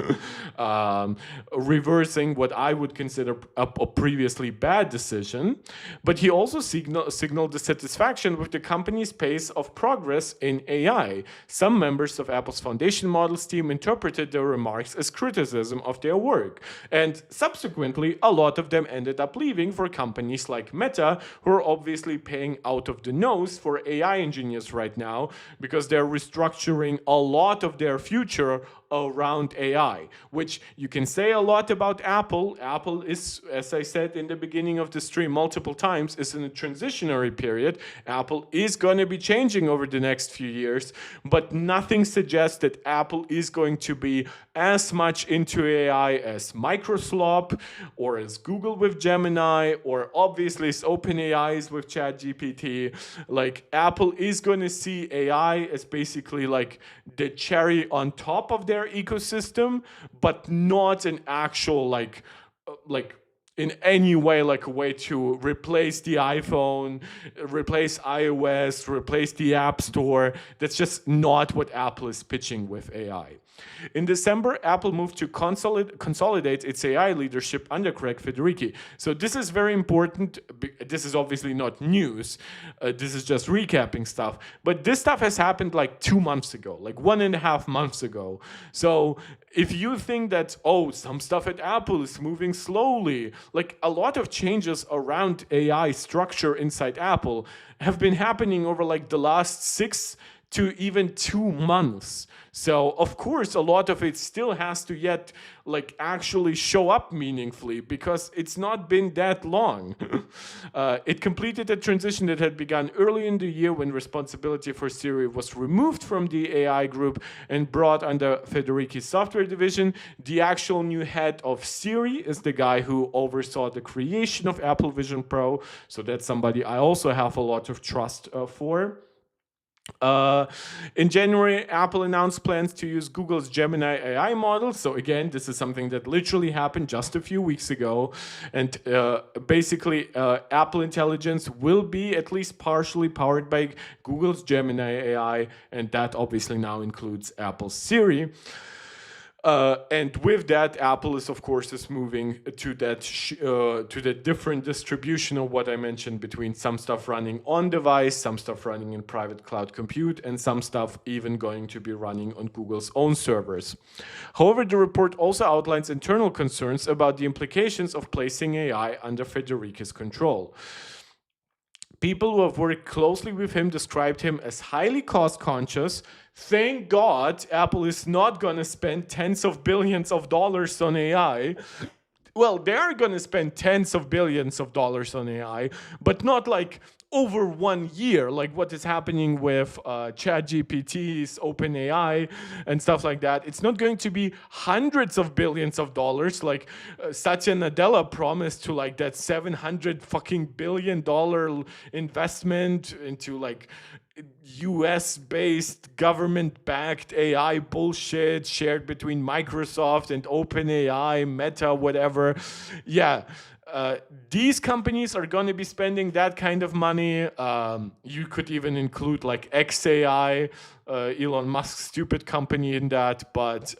reversing what I would consider a previously bad decision. But he also signaled dissatisfaction with the company's pace of progress in AI. Some members of Apple's Foundation Models team interpreted their remarks as criticism of their work. And subsequently, a lot of them ended up leaving for companies like Meta, who are obviously paying out of the nose for AI engineers right now, because they're restructuring a lot of their future around AI, which you can say a lot about Apple. Apple is, as I said in the beginning of the stream multiple times, is in a transitionary period. Apple is going to be changing over the next few years, but nothing suggests that Apple is going to be as much into AI as Microsoft, or as Google with Gemini, or obviously as OpenAI is with ChatGPT. Like, Apple is going to see AI as basically like the cherry on top of their ecosystem, but not an actual like in any way like a way to replace the iPhone, replace iOS, replace the App Store. That's just not what Apple is pitching with AI. In December, Apple moved to consolidate its AI leadership under Craig Federighi. So this is very important. This is obviously not news. This is just recapping stuff. But this stuff has happened like 2 months ago, like 1.5 months ago. So if you think that, oh, some stuff at Apple is moving slowly, like a lot of changes around AI structure inside Apple have been happening over like the last 6 to even 2 months. So of course a lot of it still has to yet like actually show up meaningfully, because it's not been that long. It completed a transition that had begun early in the year when responsibility for Siri was removed from the AI group and brought under Federighi's software division. The actual new head of Siri is the guy who oversaw the creation of Apple Vision Pro. So that's somebody I also have a lot of trust for. In January, Apple announced plans to use Google's Gemini AI model. So again, this is something that literally happened just a few weeks ago. And basically, Apple Intelligence will be at least partially powered by Google's Gemini AI. And that obviously now includes Apple's Siri. And with that, Apple is, of course, moving to that different distribution of what I mentioned, between some stuff running on device, some stuff running in private cloud compute, and some stuff even going to be running on Google's own servers. However, the report also outlines internal concerns about the implications of placing AI under Federighi's control. People who have worked closely with him described him as highly cost-conscious, Thank God Apple is not going to spend tens of billions of dollars on AI. Well, they are going to spend tens of billions of dollars on AI, but not like over 1 year, like what is happening with ChatGPT's OpenAI and stuff like that. It's not going to be hundreds of billions of dollars, like Satya Nadella promised to like that 700 fucking billion-dollar investment into like US based government backed AI bullshit shared between Microsoft and OpenAI, Meta, whatever. Yeah. These companies are going to be spending that kind of money. You could even include like XAI, Elon Musk's stupid company in that. But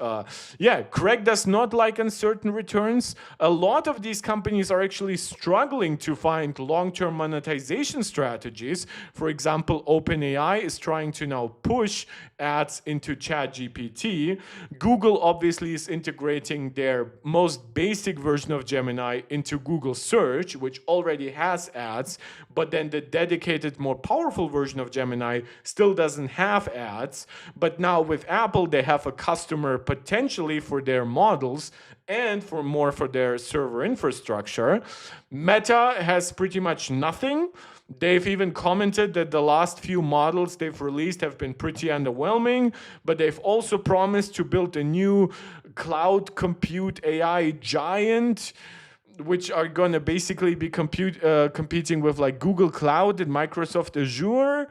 yeah, Craig does not like uncertain returns. A lot of these companies are actually struggling to find long-term monetization strategies. For example, OpenAI is trying to now push ads into ChatGPT. Google obviously is integrating their most basic version of Gemini into Google Search, which already has ads, but then the dedicated, more powerful version of Gemini still doesn't have ads. But now with Apple, they have a customer potentially for their models and for their server infrastructure. Meta has pretty much nothing. They've even commented that the last few models they've released have been pretty underwhelming, but they've also promised to build a new cloud compute AI giant, which are going to basically be competing with like Google Cloud and Microsoft Azure.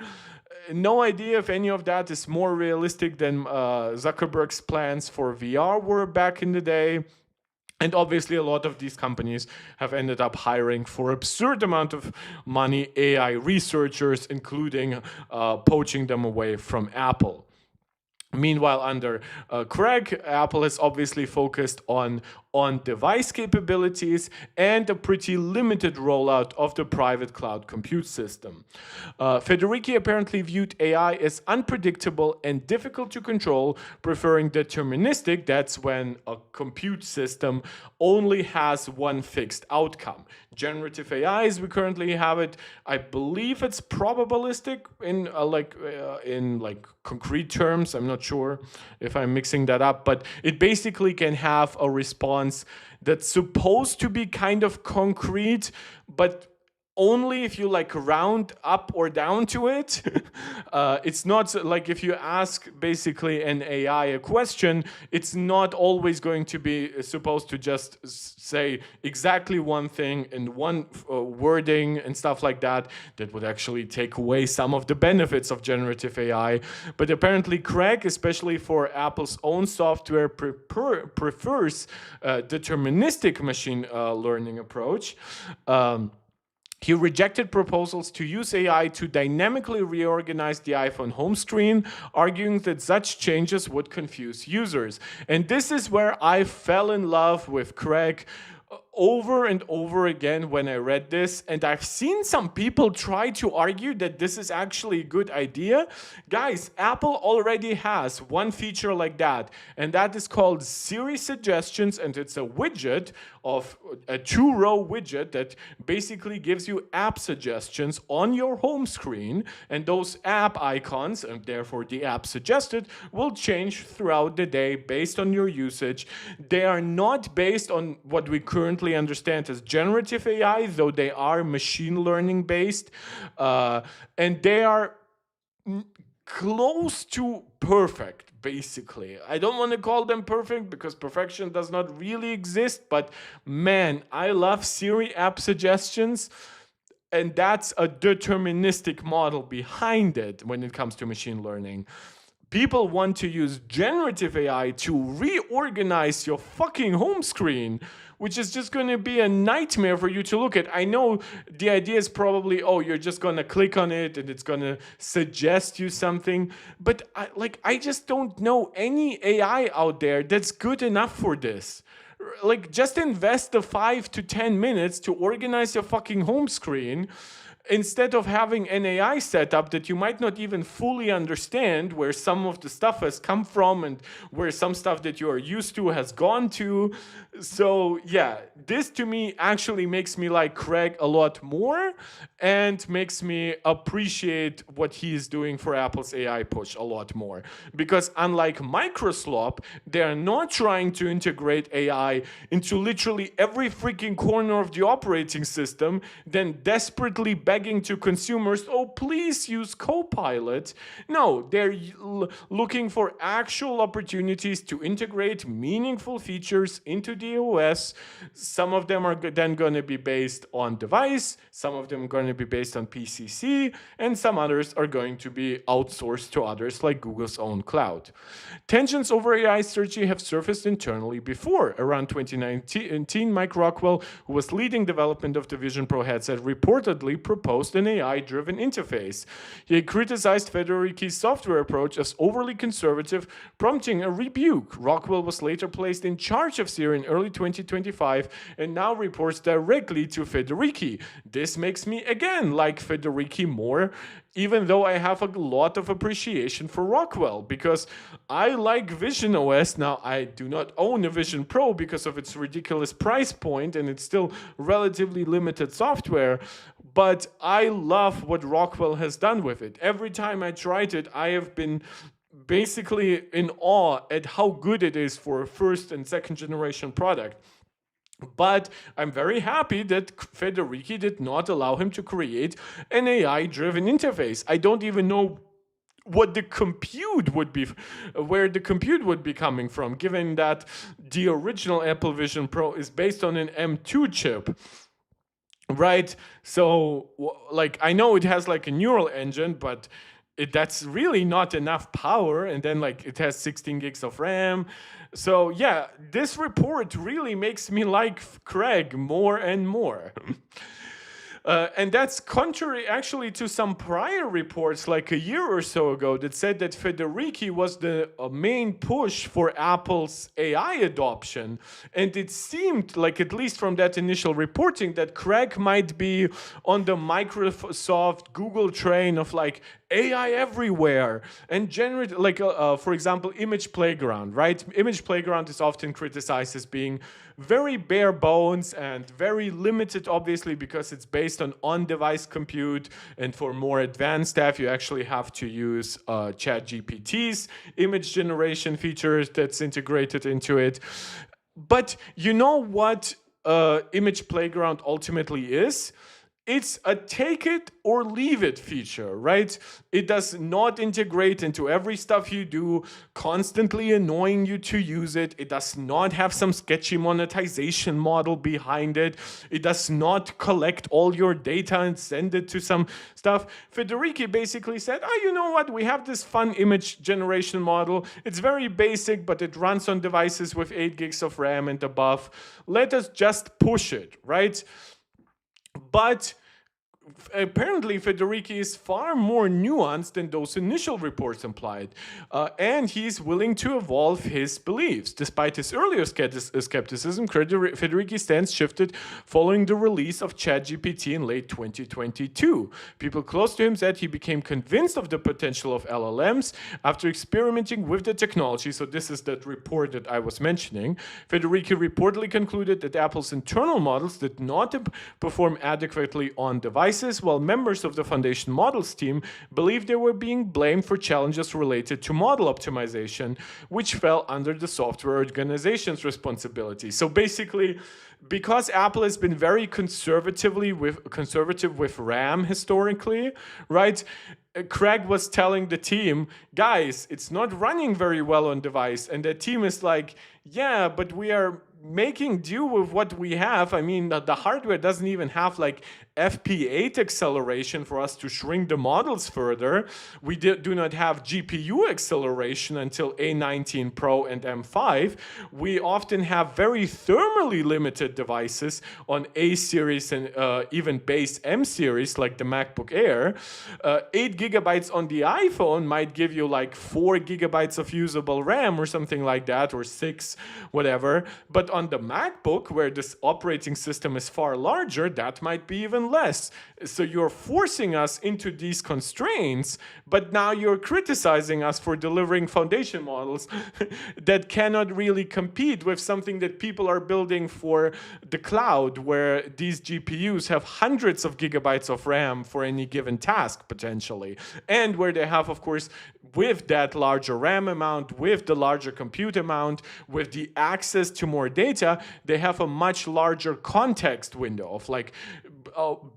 No idea if any of that is more realistic than Zuckerberg's plans for VR were back in the day. And obviously, a lot of these companies have ended up hiring for absurd amount of money AI researchers, including poaching them away from Apple. Meanwhile, under Craig, Apple has obviously focused on on-device capabilities and a pretty limited rollout of the private cloud compute system. Federighi apparently viewed AI as unpredictable and difficult to control, preferring deterministic. That's when a compute system only has one fixed outcome. Generative AI, as we currently have it, I believe it's probabilistic in concrete terms. I'm not sure if I'm mixing that up, but it basically can have a response that's supposed to be kind of concrete, but only if you like round up or down to it. It's not like if you ask basically an AI a question, it's not always going to be supposed to just say exactly one thing and one wording and stuff like that. That would actually take away some of the benefits of generative AI. But apparently Craig, especially for Apple's own software, prefers deterministic machine learning approach. He rejected proposals to use AI to dynamically reorganize the iPhone home screen, arguing that such changes would confuse users. And this is where I fell in love with Craig over and over again when I read this, and I've seen some people try to argue that this is actually a good idea. Guys, Apple already has one feature like that, and that is called Siri Suggestions, and it's a widget of a 2-row widget that basically gives you app suggestions on your home screen, and those app icons, and therefore the app suggested, will change throughout the day based on your usage. They are not based on what we currently understand as generative AI, though they are machine learning based, and they are close to perfect, basically. I don't want to call them perfect because perfection does not really exist, but man, I love Siri app suggestions, and that's a deterministic model behind it when it comes to machine learning. People want to use generative AI to reorganize your fucking home screen, which is just going to be a nightmare for you to look at. I know the idea is probably, oh, you're just going to click on it and it's going to suggest you something. But I just don't know any AI out there that's good enough for this. Like, just invest the 5 to 10 minutes to organize your fucking home screen, instead of having an AI setup that you might not even fully understand where some of the stuff has come from and where some stuff that you are used to has gone to. So yeah, this to me actually makes me like Craig a lot more and makes me appreciate what he is doing for Apple's AI push a lot more. Because unlike Microsoft, they are not trying to integrate AI into literally every freaking corner of the operating system, then desperately begging to consumers, oh, please use Copilot. No, they're looking for actual opportunities to integrate meaningful features into the OS. Some of them are then going to be based on device, some of them are going to be based on PCC, and some others are going to be outsourced to others like Google's own cloud. Tensions over AI strategy have surfaced internally before. Around 2019, Mike Rockwell, who was leading development of the Vision Pro headset, reportedly proposed an AI-driven interface. He criticized Federighi's software approach as overly conservative, prompting a rebuke. Rockwell was later placed in charge of Siri in early 2025 and now reports directly to Federighi. This makes me again like Federighi more, even though I have a lot of appreciation for Rockwell, because I like Vision OS. Now, I do not own a Vision Pro because of its ridiculous price point and it's still relatively limited software, but I love what Rockwell has done with it. Every time I tried it, I have been basically in awe at how good it is for a first and second generation product. But I'm very happy that Federighi did not allow him to create an AI-driven interface. I don't even know what the compute would be, where the compute would be coming from, given that the original Apple Vision Pro is based on an M2 chip. Right? So, like, I know it has like a neural engine, but that's really not enough power. And then, like, it has 16 gigs of RAM. So, yeah, this report really makes me like Craig more and more. And that's contrary actually to some prior reports like a year or so ago that said that Federighi was the main push for Apple's AI adoption. And it seemed like, at least from that initial reporting, that Craig might be on the Microsoft Google train of like AI everywhere and generate, like, for example, Image Playground, right? Image Playground is often criticized as being very bare bones and very limited, obviously, because it's based on on-device compute. And for more advanced stuff, you actually have to use ChatGPT's image generation features that's integrated into it. But you know what Image Playground ultimately is? It's a take it or leave it feature, right? It does not integrate into every stuff you do, constantly annoying you to use it. It does not have some sketchy monetization model behind it. It does not collect all your data and send it to some stuff. Federighi basically said, oh, you know what? We have this fun image generation model. It's very basic, but it runs on devices with 8 gigs of RAM and above. Let us just push it, right? But apparently Federighi is far more nuanced than those initial reports implied, and he's willing to evolve his beliefs. Despite his earlier skepticism, Federighi's stance shifted following the release of ChatGPT in late 2022. People close to him said he became convinced of the potential of LLMs after experimenting with the technology. So this is that report that I was mentioning. Federighi reportedly concluded that Apple's internal models did not perform adequately on devices, while members of the Foundation Models team believed they were being blamed for challenges related to model optimization, which fell under the software organization's responsibility. So basically, because Apple has been very conservative with RAM historically, right? Craig was telling the team, guys, it's not running very well on device. And the team is like, yeah, but we are making do with what we have. I mean, the hardware doesn't even have like FP8 acceleration for us to shrink the models further. We do not have GPU acceleration until A19 Pro and M5. We often have very thermally limited devices on A series and even base M series like the MacBook Air. 8 gigabytes on the iPhone might give you like 4 gigabytes of usable RAM or something like that, or 6, whatever. But on the MacBook, where this operating system is far larger, that might be even even less. So you're forcing us into these constraints, but now you're criticizing us for delivering foundation models that cannot really compete with something that people are building for the cloud, where these GPUs have hundreds of gigabytes of RAM for any given task potentially, and where they have, of course, with that larger RAM amount, with the larger compute amount, with the access to more data, they have a much larger context window of like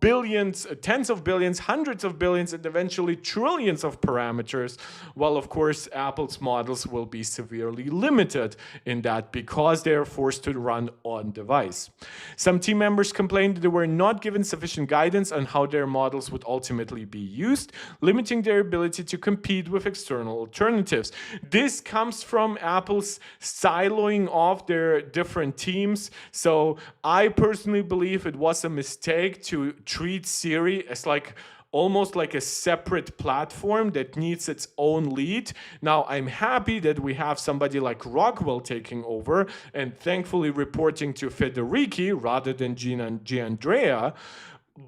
billions, tens of billions, hundreds of billions, and eventually trillions of parameters. While of course Apple's models will be severely limited in that because they are forced to run on device. Some team members complained that they were not given sufficient guidance on how their models would ultimately be used, limiting their ability to compete with external alternatives. This comes from Apple's siloing off their different teams. So I personally believe it was a mistake to treat Siri as like almost like a separate platform that needs its own lead. Now, I'm happy that we have somebody like Rockwell taking over and thankfully reporting to Federighi rather than Gianandrea.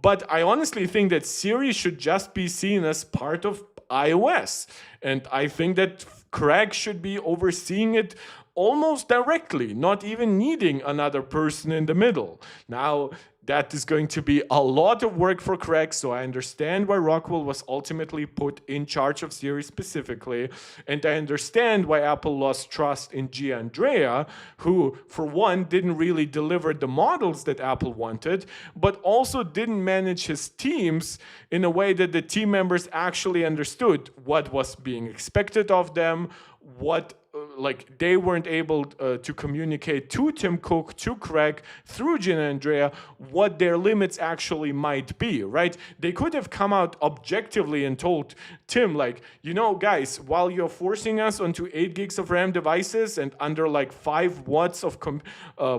But I honestly think that Siri should just be seen as part of iOS. And I think that Craig should be overseeing it almost directly, not even needing another person in the middle. Now, that is going to be a lot of work for Craig, so I understand why Rockwell was ultimately put in charge of Siri specifically, and I understand why Apple lost trust in Gianandrea, who, for one, didn't really deliver the models that Apple wanted, but also didn't manage his teams in a way that the team members actually understood what was being expected of them, what like they weren't able to communicate to Tim Cook, to Craig, through Gianandrea, what their limits actually might be, right? They could have come out objectively and told Tim, like, you know, guys, while you're forcing us onto 8 gigs of RAM devices and under like 5 watts of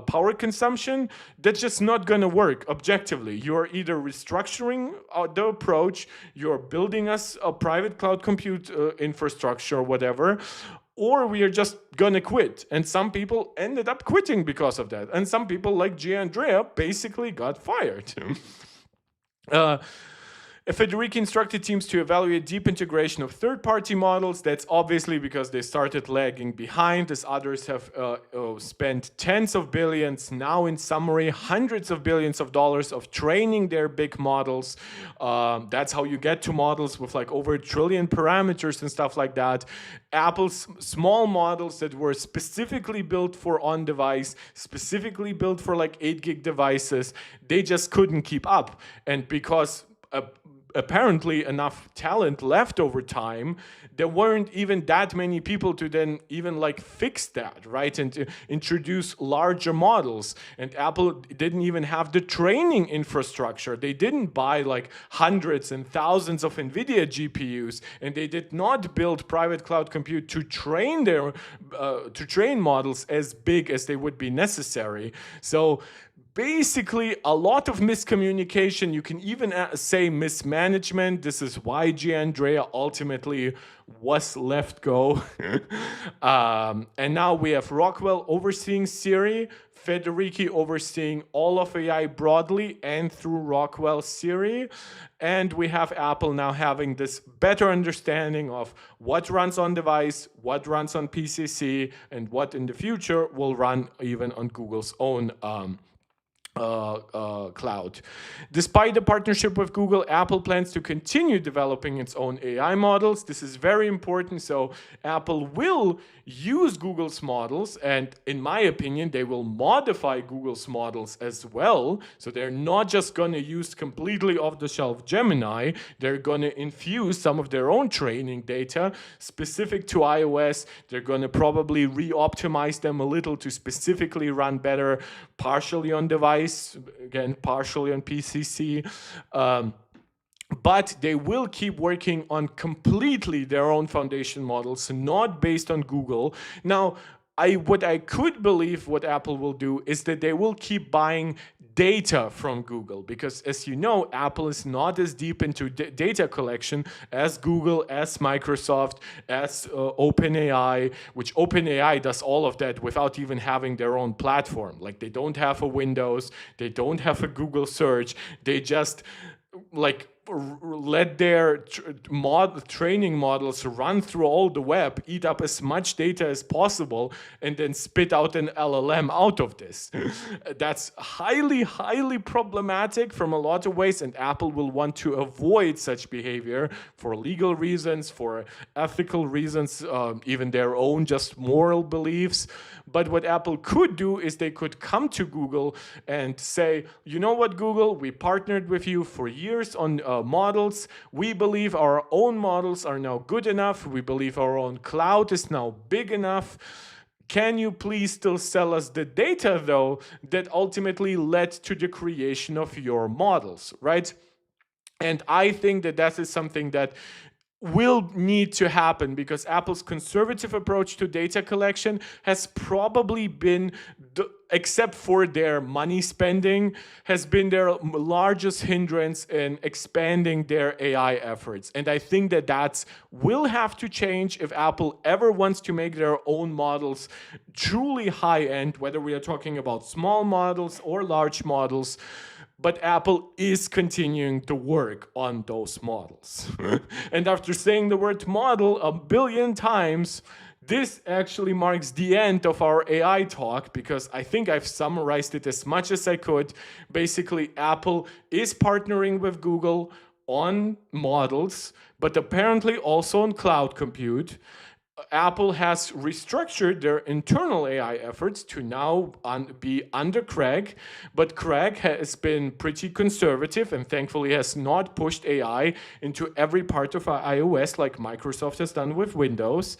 power consumption, that's just not gonna work objectively. You're either restructuring the approach, you're building us a private cloud compute infrastructure or whatever, or we are just gonna quit. And some people ended up quitting because of that. And some people, like Gianandrea, basically got fired. Federighi instructed teams to evaluate deep integration of third-party models. That's obviously because they started lagging behind, as others have spent tens of billions, now in summary, hundreds of billions of dollars of training their big models. That's how you get to models with like over 1 trillion parameters and stuff like that. Apple's small models that were specifically built for on-device, specifically built for like 8 gig devices, they just couldn't keep up. And because apparently enough talent left over time, there weren't even that many people to then even like fix that, right? And to introduce larger models. And Apple didn't even have the training infrastructure. They didn't buy like hundreds and thousands of NVIDIA GPUs, and they did not build private cloud compute to train their to train models as big as they would be necessary. So basically, a lot of miscommunication. You can even say mismanagement. This is why Gianandrea ultimately was let go. And now we have Rockwell overseeing Siri, Federighi overseeing all of AI broadly and through Rockwell Siri. And we have Apple now having this better understanding of what runs on device, what runs on PCC, and what in the future will run even on Google's own cloud. Despite the partnership with Google, Apple plans to continue developing its own AI models. This is very important. So Apple will use Google's models, and in my opinion, they will modify Google's models as well. So they're not just going to use completely off-the-shelf Gemini. They're going to infuse some of their own training data specific to iOS. They're going to probably re-optimize them a little to specifically run better, partially on device, again, partially on PCC. But they will keep working on completely their own foundation models, not based on Google. Now, what I could believe what Apple will do is that they will keep buying data from Google, because as you know, Apple is not as deep into data collection as Google, as Microsoft, as OpenAI, which OpenAI does all of that without even having their own platform. Like, they don't have a Windows, they don't have a Google search, they just like let their training models run through all the web, eat up as much data as possible, and then spit out an LLM out of this. That's highly, highly problematic from a lot of ways, and Apple will want to avoid such behavior for legal reasons, for ethical reasons, even their own just moral beliefs. But what Apple could do is they could come to Google and say, you know what, Google, we partnered with you for years on models. We believe our own models are now good enough. We believe our own cloud is now big enough. Can you please still sell us the data, though, that ultimately led to the creation of your models, right? And I think that that is something that will need to happen, because Apple's conservative approach to data collection has probably been, except for their money spending, has been their largest hindrance in expanding their AI efforts. And I think that that will have to change if Apple ever wants to make their own models truly high-end, whether we are talking about small models or large models. But Apple is continuing to work on those models. And after saying the word model a billion times, this actually marks the end of our AI talk, because I think I've summarized it as much as I could. Basically, Apple is partnering with Google on models, but apparently also on cloud compute. Apple has restructured their internal AI efforts to now be under Craig, but Craig has been pretty conservative and thankfully has not pushed AI into every part of iOS like Microsoft has done with Windows.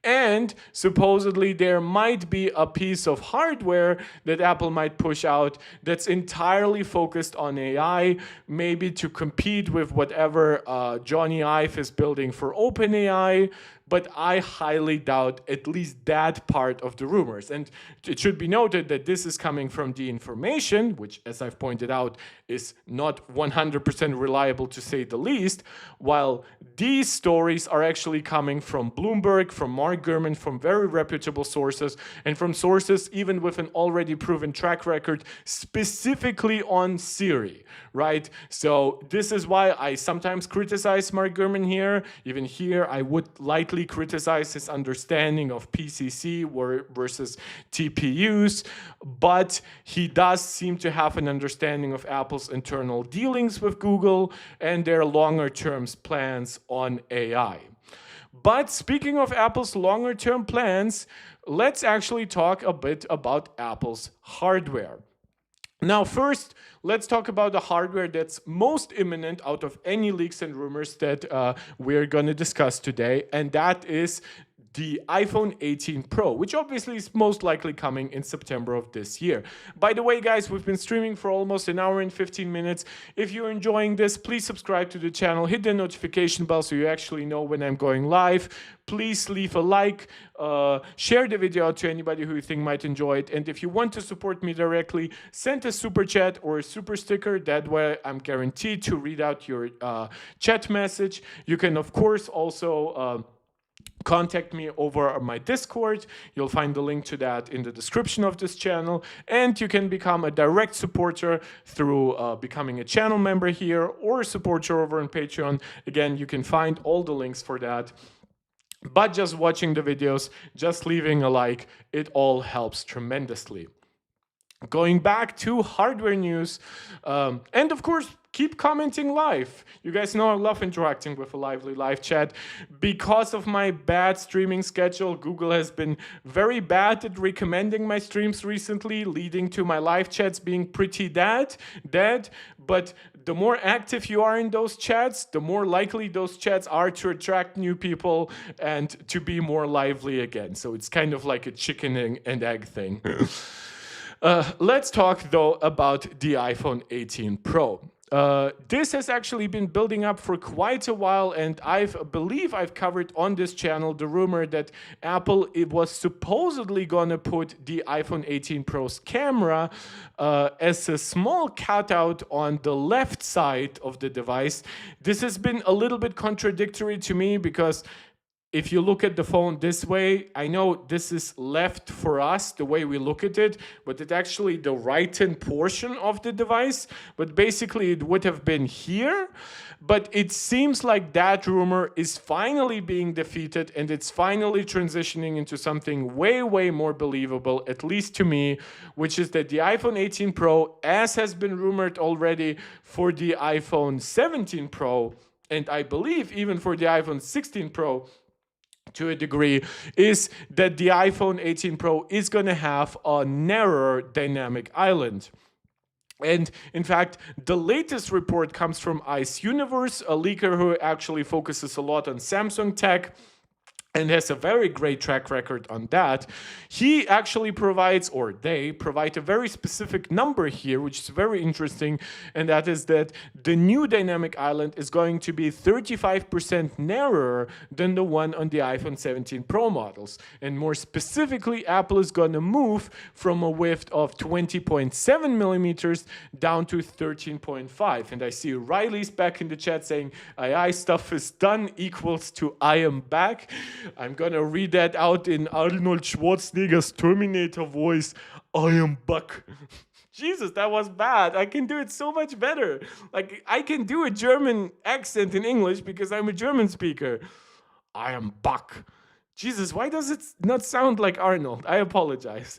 And supposedly there might be a piece of hardware that Apple might push out that's entirely focused on AI, maybe to compete with whatever Johnny Ive is building for OpenAI. But I highly doubt at least that part of the rumors. And it should be noted that this is coming from The Information, which, as I've pointed out, is not 100% reliable to say the least, while these stories are actually coming from Bloomberg, from Mark Gurman, from very reputable sources, and from sources even with an already proven track record specifically on Siri, right? So this is why I sometimes criticize Mark Gurman here. Even here, I would lightly criticize his understanding of PCC versus TPUs, but he does seem to have an understanding of Apple's internal dealings with Google and their longer-term plans on AI. But speaking of Apple's longer-term plans, let's actually talk a bit about Apple's hardware. Now, first, let's talk about the hardware that's most imminent out of any leaks and rumors that we're going to discuss today, and that is the iPhone 18 Pro, which obviously is most likely coming in September of this year. By the way, guys, we've been streaming for almost an hour and 15 minutes. If you're enjoying this, please subscribe to the channel, hit the notification bell so you actually know when I'm going live. Please leave a like, share the video out to anybody who you think might enjoy it. And if you want to support me directly, send a super chat or a super sticker. That way I'm guaranteed to read out your chat message. You can, of course, also contact me over my Discord. You'll find the link to that in the description of this channel. And you can become a direct supporter through becoming a channel member here or a supporter over on Patreon. Again, you can find all the links for that. But just watching the videos, just leaving a like, it all helps tremendously. Going back to hardware news, and of course, keep commenting live. You guys know I love interacting with a lively live chat. Because of my bad streaming schedule, Google has been very bad at recommending my streams recently, leading to my live chats being pretty dead. But the more active you are in those chats, the more likely those chats are to attract new people and to be more lively again. So it's kind of like a chicken and egg thing. Let's talk, though, about the iPhone 18 Pro. This has actually been building up for quite a while, and I believe I've covered on this channel the rumor that Apple it was supposedly gonna put the iPhone 18 Pro's camera as a small cutout on the left side of the device. This has been a little bit contradictory to me because if you look at the phone this way, I know this is left for us, the way we look at it, but it's actually the right-hand portion of the device. But basically, it would have been here. But it seems like that rumor is finally being defeated, and it's finally transitioning into something way, way more believable, at least to me, which is that the iPhone 18 Pro, as has been rumored already for the iPhone 17 Pro, and I believe even for the iPhone 16 Pro, to a degree, is that the iPhone 18 Pro is going to have a narrower dynamic island. And in fact, the latest report comes from Ice Universe, a leaker who actually focuses a lot on Samsung tech and has a very great track record on that. He actually provides, or they provide, a very specific number here, which is very interesting, and that is that the new dynamic island is going to be 35% narrower than the one on the iPhone 17 Pro models. And more specifically, Apple is going to move from a width of 20.7 millimeters down to 13.5. And I see Riley's back in the chat saying, AI stuff is done equals to I am back. I'm gonna read that out in Arnold Schwarzenegger's Terminator voice. I am back. Jesus, that was bad. I can do it so much better. Like, I can do a German accent in English because I'm a German speaker. I am back. Jesus, why does it not sound like Arnold? I apologize.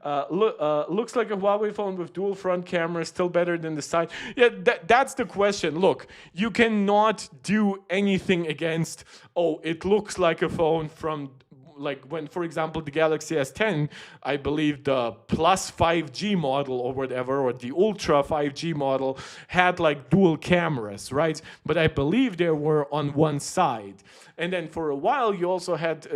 Looks like a Huawei phone with dual front cameras, still better than the side. Yeah, that's the question. Look, you cannot do anything against, oh, it looks like a phone from, like when, for example, the Galaxy S10, I believe the plus 5G model or whatever, or the Ultra 5G model had like dual cameras, right? But I believe they were on one side. And then for a while, you also had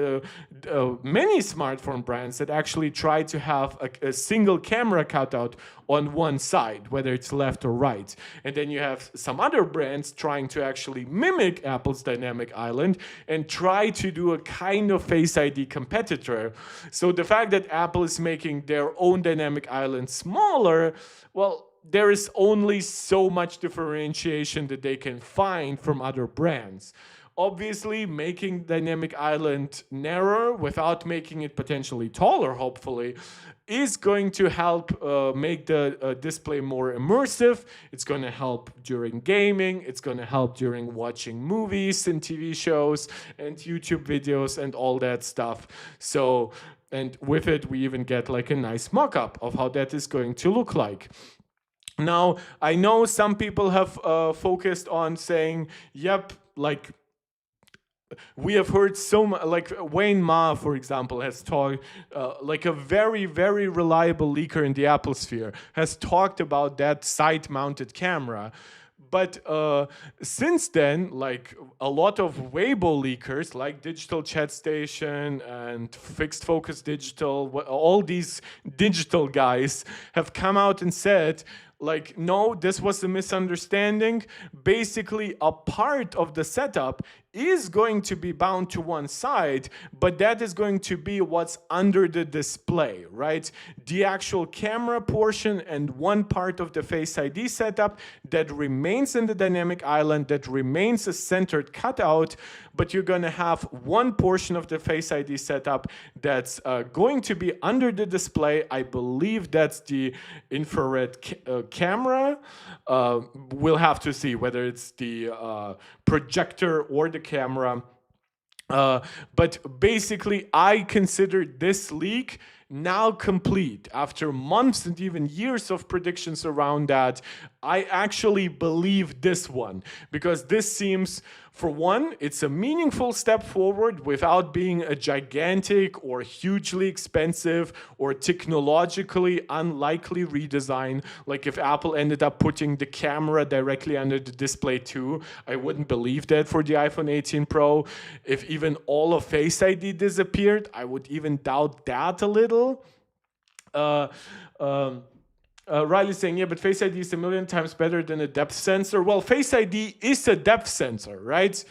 many smartphone brands that actually tried to have a single camera cutout on one side, whether it's left or right. And then you have some other brands trying to actually mimic Apple's dynamic island and try to do a kind of Face ID competitor. So the fact that Apple is making their own dynamic island smaller, well, there is only so much differentiation that they can find from other brands. Obviously, making dynamic island narrower without making it potentially taller, hopefully, is going to help make the display more immersive. It's going to help during gaming. It's going to help during watching movies and TV shows and YouTube videos and all that stuff. So, and with it, we even get like a nice mock-up of how that is going to look like. Now, I know some people have focused on saying, yep, like, we have heard so much, like Wayne Ma, for example, has talked, like a very, very reliable leaker in the Apple sphere, has talked about that side-mounted camera. But since then, like a lot of Weibo leakers, like Digital Chat Station and Fixed Focus Digital, all these digital guys have come out and said, like, no, this was a misunderstanding. Basically, a part of the setup is going to be bound to one side, but that is going to be what's under the display, right? The actual camera portion and one part of the Face ID setup that remains in the dynamic island, that remains a centered cutout, but you're going to have one portion of the Face ID setup that's going to be under the display. I believe that's the infrared camera. We'll have to see whether it's the projector or the camera. But basically, I consider this leak now complete. After months and even years of predictions around that, I actually believe this one, because this seems, for one, it's a meaningful step forward without being a gigantic or hugely expensive or technologically unlikely redesign. Like if Apple ended up putting the camera directly under the display too, I wouldn't believe that for the iPhone 18 Pro. If even all of Face ID disappeared, I would even doubt that a little. Riley saying, yeah, but Face ID is a million times better than a depth sensor. Well, Face ID is a depth sensor, right?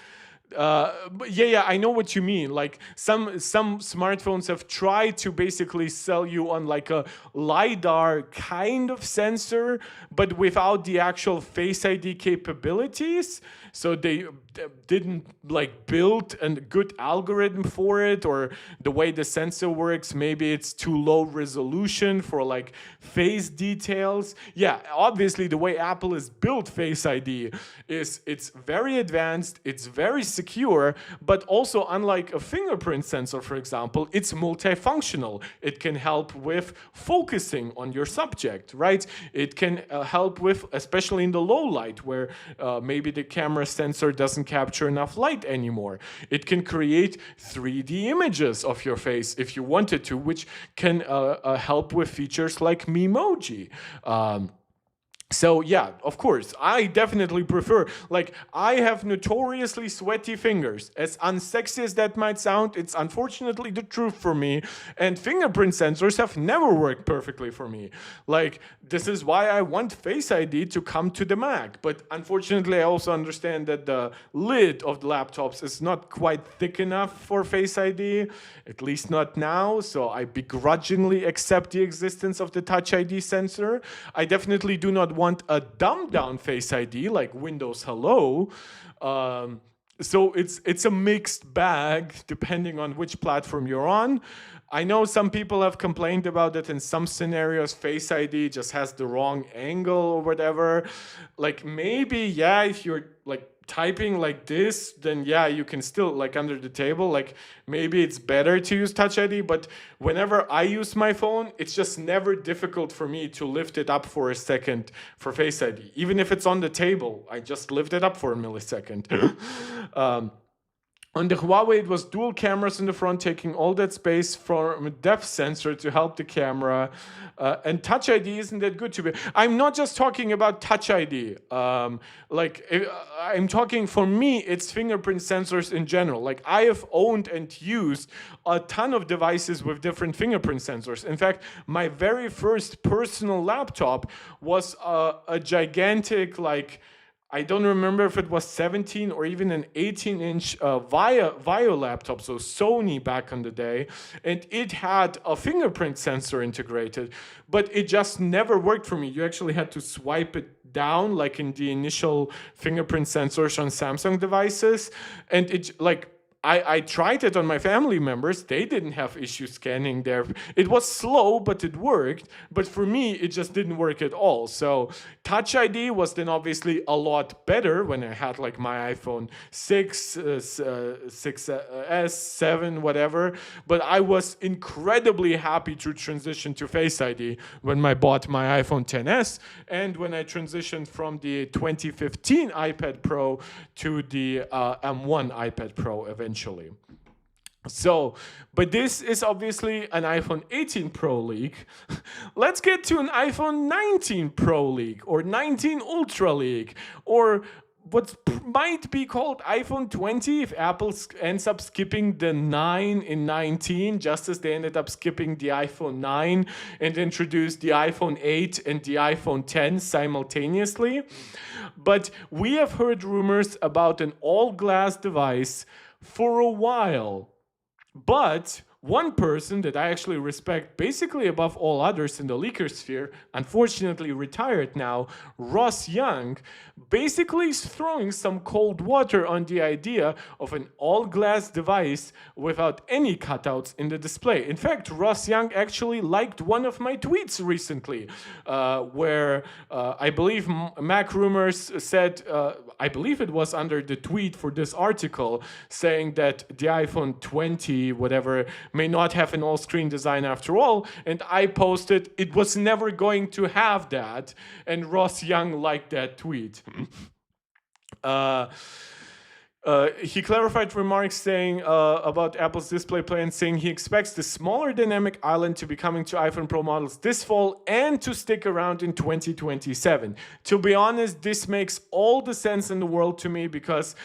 But yeah, I know what you mean. Like some smartphones have tried to basically sell you on like a LiDAR kind of sensor, but without the actual Face ID capabilities. So they didn't like build a good algorithm for it, or the way the sensor works, maybe it's too low resolution for like face details. Yeah, obviously the way Apple has built Face ID is it's very advanced, it's very secure, but also unlike a fingerprint sensor, for example, it's multifunctional. It can help with focusing on your subject, right? It can help with, especially in the low light where maybe the camera sensor doesn't capture enough light anymore. It can create 3D images of your face if you wanted to, which can help with features like Memoji. So yeah, of course, I definitely prefer, like, I have notoriously sweaty fingers. As unsexy as that might sound, it's unfortunately the truth for me, and fingerprint sensors have never worked perfectly for me. Like, this is why I want Face ID to come to the Mac, but unfortunately I also understand that the lid of the laptops is not quite thick enough for Face ID, at least not now, so I begrudgingly accept the existence of the Touch ID sensor. I definitely do not want a dumbed down Face ID like Windows Hello. So it's a mixed bag depending on which platform you're on. I know some people have complained about it in some scenarios. Face ID just has the wrong angle or whatever. Like maybe, yeah, if you're like typing like this, then yeah, you can still, like under the table, like maybe it's better to use Touch ID, but whenever I use my phone, it's just never difficult for me to lift it up for a second for Face ID. Even if it's on the table, I just lift it up for a millisecond. On the Huawei, it was dual cameras in the front, taking all that space from a depth sensor to help the camera. And Touch ID isn't that good to be. I'm not just talking about Touch ID. I'm talking, for me, it's fingerprint sensors in general. Like, I have owned and used a ton of devices with different fingerprint sensors. In fact, my very first personal laptop was a gigantic, like, I don't remember if it was 17 or even an 18-inch Vio laptop, so Sony back in the day, and it had a fingerprint sensor integrated, but it just never worked for me. You actually had to swipe it down, like in the initial fingerprint sensors on Samsung devices, and it, like, I tried it on my family members. They didn't have issues scanning their... It was slow, but it worked. But for me, it just didn't work at all. So Touch ID was then obviously a lot better when I had like my iPhone 6, 6S, 7, whatever. But I was incredibly happy to transition to Face ID when I bought my iPhone XS and when I transitioned from the 2015 iPad Pro to the M1 iPad Pro eventually. So, but this is obviously an iPhone 18 Pro leak. Let's get to an iPhone 19 Pro leak, or 19 Ultra leak, or what might be called iPhone 20 if Apple ends up skipping the 9 in 19, just as they ended up skipping the iPhone 9 and introduced the iPhone 8 and the iPhone 10 simultaneously. But we have heard rumors about an all-glass device for a while. But one person that I actually respect basically above all others in the leaker sphere, unfortunately retired now, Ross Young, basically is throwing some cold water on the idea of an all-glass device without any cutouts in the display. In fact, Ross Young actually liked one of my tweets recently, where I believe Mac Rumors said, I believe it was under the tweet for this article, saying that the iPhone 20, whatever, may not have an all-screen design after all, and I posted it was never going to have that, and Ross Young liked that tweet. He clarified remarks saying about Apple's display plan, saying he expects the smaller dynamic island to be coming to iPhone Pro models this fall and to stick around in 2027. To be honest, this makes all the sense in the world to me, because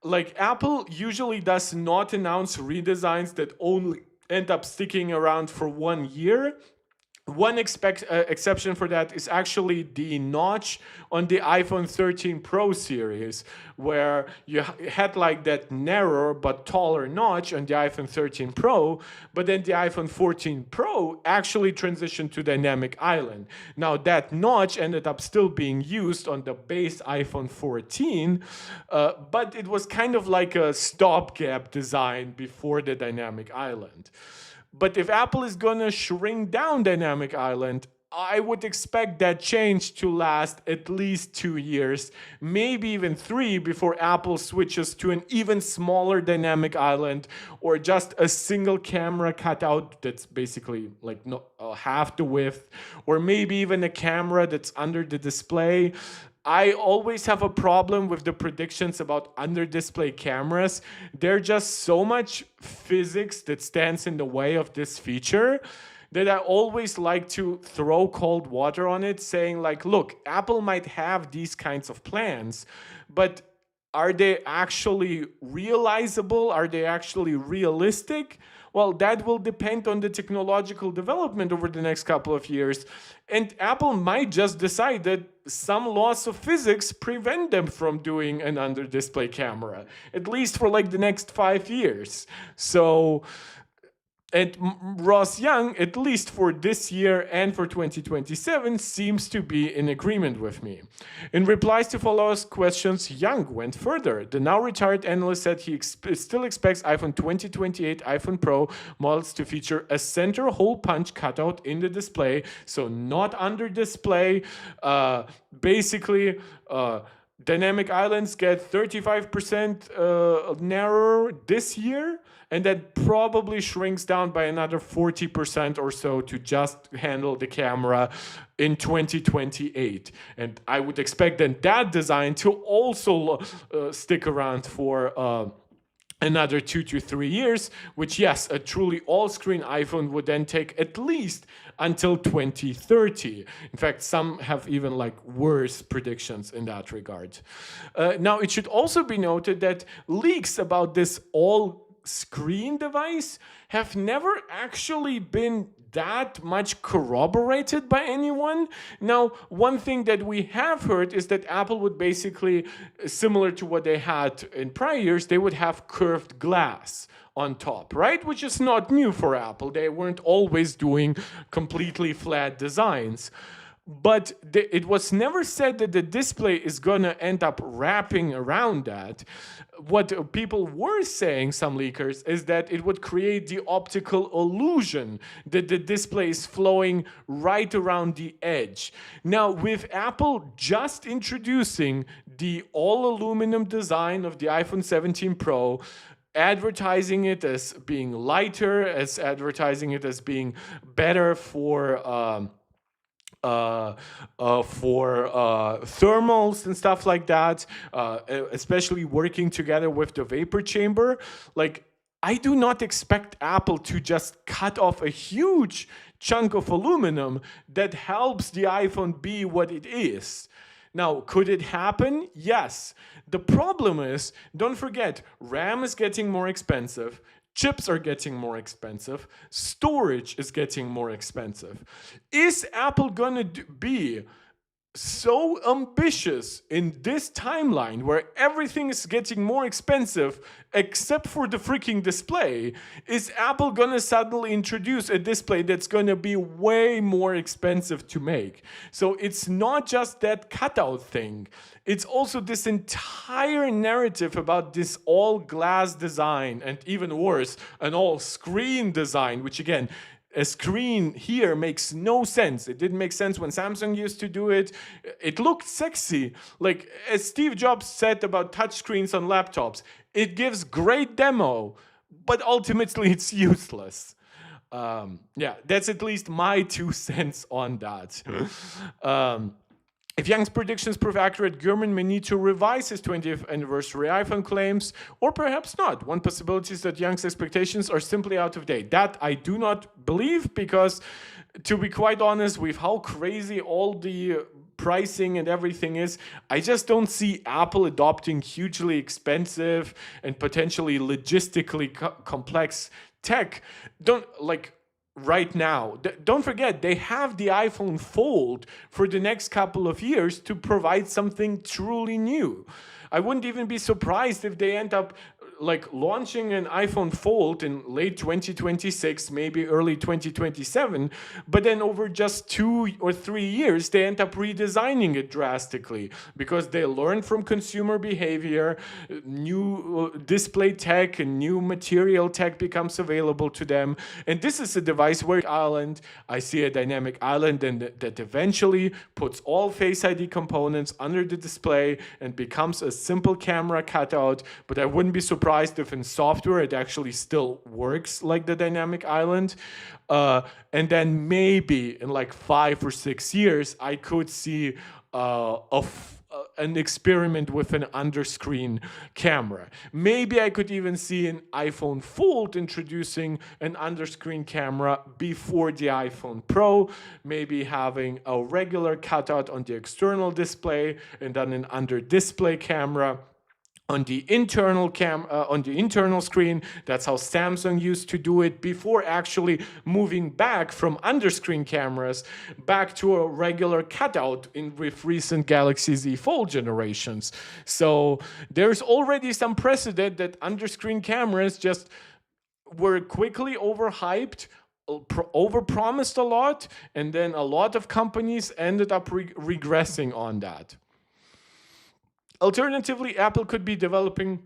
like Apple usually does not announce redesigns that only end up sticking around for 1 year. One exception for that is actually the notch on the iPhone 13 Pro series, where you had like that narrower but taller notch on the iPhone 13 Pro, but then the iPhone 14 Pro actually transitioned to dynamic island. Now that notch ended up still being used on the base iPhone 14, but it was kind of like a stopgap design before the dynamic island. But if Apple is going to shrink down Dynamic Island, I would expect that change to last at least 2 years, maybe even 3, before Apple switches to an even smaller Dynamic Island or just a single camera cutout that's basically like half the width, or maybe even a camera that's under the display. I always have a problem with the predictions about under-display cameras. There's just so much physics that stands in the way of this feature that I always like to throw cold water on it, saying like, look, Apple might have these kinds of plans, but are they actually realizable? Are they actually realistic? Well, that will depend on the technological development over the next couple of years. And Apple might just decide that some laws of physics prevent them from doing an under-display camera, at least for like the next 5 years. So, and Ross Young, at least for this year and for 2027, seems to be in agreement with me. In replies to followers' questions, Young went further. The now retired analyst said he still expects iPhone 2028 iPhone Pro models to feature a center hole punch cutout in the display, so not under display. Basically, dynamic islands get 35% narrower this year, and that probably shrinks down by another 40% or so to just handle the camera in 2028. And I would expect then that design to also stick around for another 2 to 3 years, which, yes, a truly all-screen iPhone would then take at least until 2030. In fact, some have even like worse predictions in that regard. Now, it should also be noted that leaks about this all-screen device have never actually been that much corroborated by anyone. Now, one thing that we have heard is that Apple would basically, similar to what they had in prior years, they would have curved glass on top, right? Which is not new for Apple. They weren't always doing completely flat designs. But it was never said that the display is going to end up wrapping around that. What people were saying, some leakers, is that it would create the optical illusion that the display is flowing right around the edge. Now, with Apple just introducing the all-aluminum design of the iPhone 17 Pro, advertising it as being lighter, as advertising it as being better for thermals and stuff like that, especially working together with the vapor chamber. Like, I do not expect Apple to just cut off a huge chunk of aluminum that helps the iPhone be what it is. Now, could it happen? Yes. The problem is, don't forget, RAM is getting more expensive. Chips are getting more expensive. Storage is getting more expensive. Is Apple gonna be so ambitious in this timeline where everything is getting more expensive except for the freaking display? Is Apple gonna suddenly introduce a display that's gonna be way more expensive to make? So it's not just that cutout thing. It's also this entire narrative about this all glass design, and even worse, an all screen design, which again, a screen here makes no sense. It didn't make sense when Samsung used to do it. It looked sexy. Like, as Steve Jobs said about touchscreens on laptops, it gives great demo, but ultimately it's useless. Yeah, that's at least my 2 cents on that. If Young's predictions prove accurate, Gurman may need to revise his 20th anniversary iPhone claims, or perhaps not. One possibility is that Young's expectations are simply out of date. That I do not believe, because, to be quite honest, with how crazy all the pricing and everything is, I just don't see Apple adopting hugely expensive and potentially logistically complex tech. right now. Don't forget, they have the iPhone Fold for the next couple of years to provide something truly new. I wouldn't even be surprised if they end up like launching an iPhone Fold in late 2026, maybe early 2027, but then over just 2 or 3 years, they end up redesigning it drastically because they learn from consumer behavior, new display tech and new material tech becomes available to them. And this is a device where island, I see a dynamic island and that eventually puts all Face ID components under the display and becomes a simple camera cutout. But I wouldn't be surprised if in software it actually still works like the dynamic island. And then maybe in like 5 or 6 years, I could see an experiment with an underscreen camera. Maybe I could even see an iPhone Fold introducing an underscreen camera before the iPhone Pro, maybe having a regular cutout on the external display and then an under display camera on the internal screen. That's how Samsung used to do it before actually moving back from underscreen cameras back to a regular cutout with recent Galaxy Z Fold generations. So there's already some precedent that underscreen cameras just were quickly overhyped, overpromised a lot, and then a lot of companies ended up regressing on that. Alternatively, Apple could be developing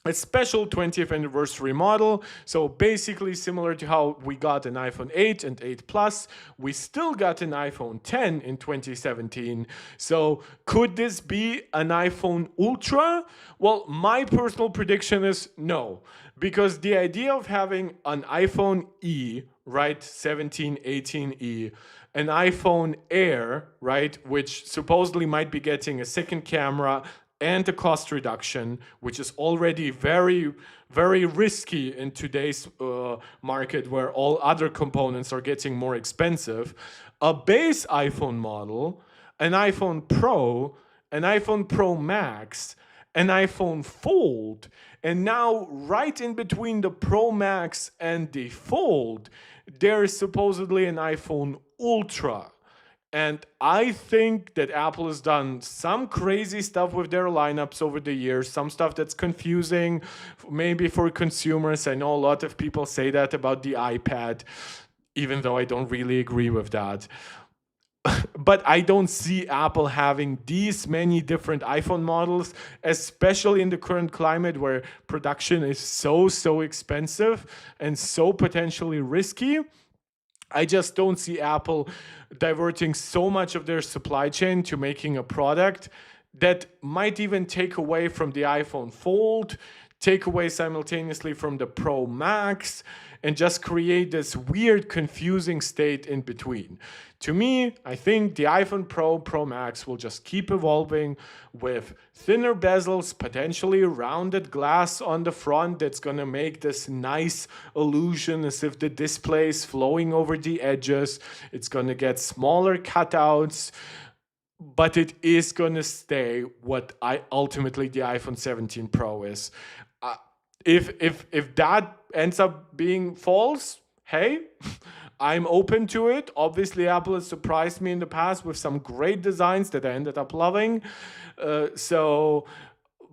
a special 20th anniversary model. So basically similar to how we got an iPhone 8 and 8 Plus, we still got an iPhone 10 in 2017. So could this be an iPhone Ultra? Well, my personal prediction is no, because the idea of having an iPhone E, right, 17, 18E, an iPhone Air, right, which supposedly might be getting a second camera and a cost reduction, which is already very, very risky in today's market where all other components are getting more expensive, a base iPhone model, an iPhone Pro, an iPhone Pro Max, an iPhone Fold, and now right in between the Pro Max and the Fold, there is supposedly an iPhone Ultra. And I think that Apple has done some crazy stuff with their lineups over the years, some stuff that's confusing, maybe for consumers. I know a lot of people say that about the iPad, even though I don't really agree with that. But I don't see Apple having these many different iPhone models, especially in the current climate where production is so expensive and so potentially risky. I just don't see Apple diverting so much of their supply chain to making a product that might even take away from the iPhone Fold, take away simultaneously from the Pro Max, and just create this weird, confusing state in between. To me, I think the iPhone Pro, Pro Max will just keep evolving with thinner bezels, potentially rounded glass on the front that's going to make this nice illusion as if the display is flowing over the edges. It's going to get smaller cutouts, but it is going to stay what ultimately the iPhone 17 Pro is. If that ends up being false, hey, I'm open to it. Obviously, Apple has surprised me in the past with some great designs that I ended up loving.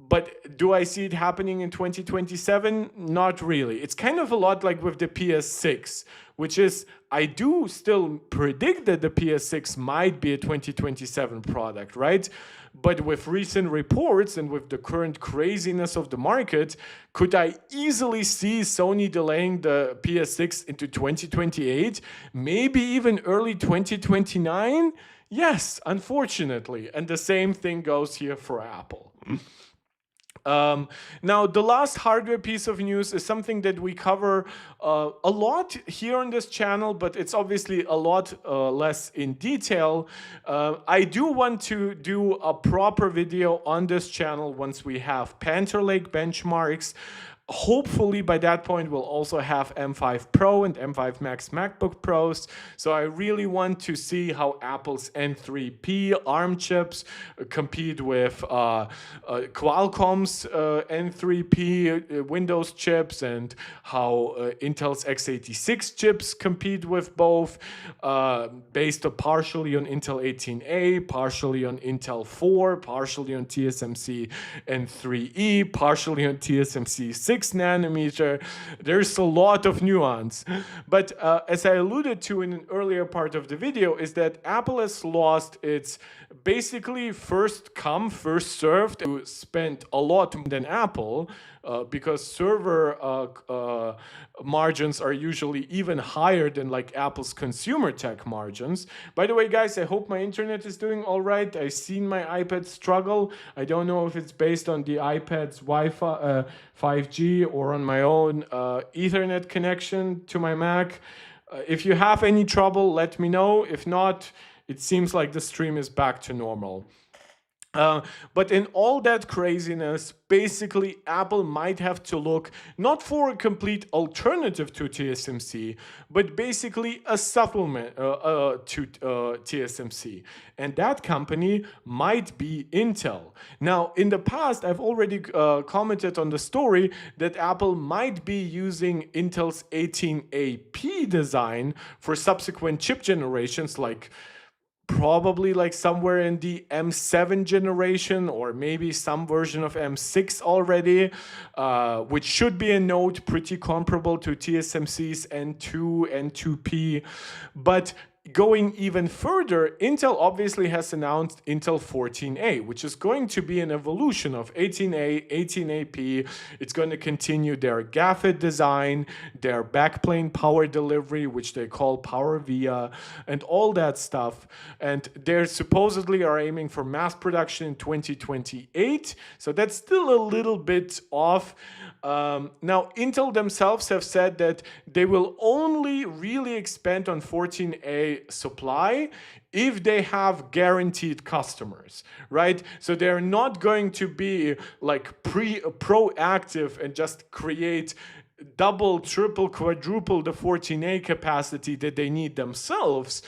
But do I see it happening in 2027? Not really. It's kind of a lot like with the PS6, which is, I do still predict that the PS6 might be a 2027 product, right? But with recent reports and with the current craziness of the market, could I easily see Sony delaying the PS6 into 2028, maybe even early 2029? Yes, unfortunately. And the same thing goes here for Apple. Now, the last hardware piece of news is something that we cover a lot here on this channel, but it's obviously a lot less in detail. I do want to do a proper video on this channel once we have Panther Lake benchmarks. Hopefully by that point we'll also have M5 Pro and M5 Max MacBook Pros. So I really want to see how Apple's N3P ARM chips compete with Qualcomm's N3P Windows chips, and how Intel's x86 chips compete with both, based partially on Intel 18A, partially on Intel 4, partially on TSMC N3E, partially on TSMC 6 nanometer. There's a lot of nuance. But as I alluded to in an earlier part of the video, is that Apple has lost its basically first come, first served, to spend a lot more than Apple, because server margins are usually even higher than like Apple's consumer tech margins. By the way, guys, I hope my internet is doing all right. I've seen my iPad struggle. I don't know if it's based on the iPad's Wi-Fi 5G or on my own Ethernet connection to my Mac. If you have any trouble, let me know. If not, it seems like the stream is back to normal. But in all that craziness, basically Apple might have to look not for a complete alternative to TSMC, but basically a supplement to TSMC. And that company might be Intel. Now, in the past, I've already commented on the story that Apple might be using Intel's 18AP design for subsequent chip generations, like probably like somewhere in the M7 generation, or maybe some version of M6 already, which should be a node pretty comparable to TSMC's N2, N2P. But going even further, Intel obviously has announced Intel 14A, which is going to be an evolution of 18A, 18AP. It's going to continue their GAFET design, their backplane power delivery, which they call Power Via, and all that stuff. And they supposedly are aiming for mass production in 2028. So that's still a little bit off. Now, Intel themselves have said that they will only really expand on 14A supply if they have guaranteed customers, right? So they're not going to be like proactive and just create double, triple, quadruple the 14A capacity that they need themselves.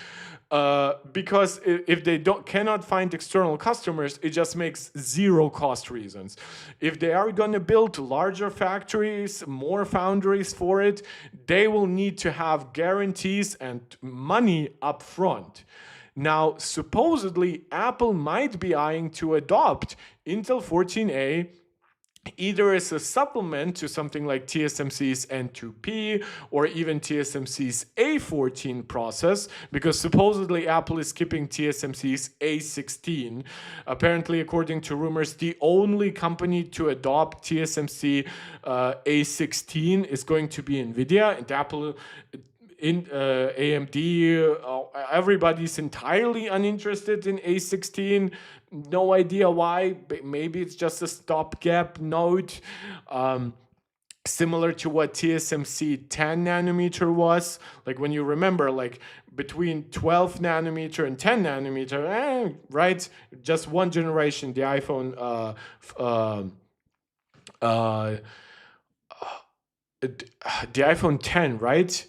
Because if they cannot find external customers, it just makes zero cost reasons. If they are going to build larger factories, more foundries for it, they will need to have guarantees and money up front. Now, supposedly, Apple might be eyeing to adopt Intel 14A either as a supplement to something like TSMC's N2P or even TSMC's A14 process, because supposedly Apple is skipping TSMC's A16. Apparently, according to rumors, the only company to adopt TSMC A16 is going to be NVIDIA, and Apple in AMD, everybody's entirely uninterested in A16. No idea why. Maybe it's just a stopgap node, similar to what TSMC 10 nanometer was. Like when you remember, like between 12 nanometer and 10 nanometer, right? Just one generation, the iPhone, the iPhone 10, right?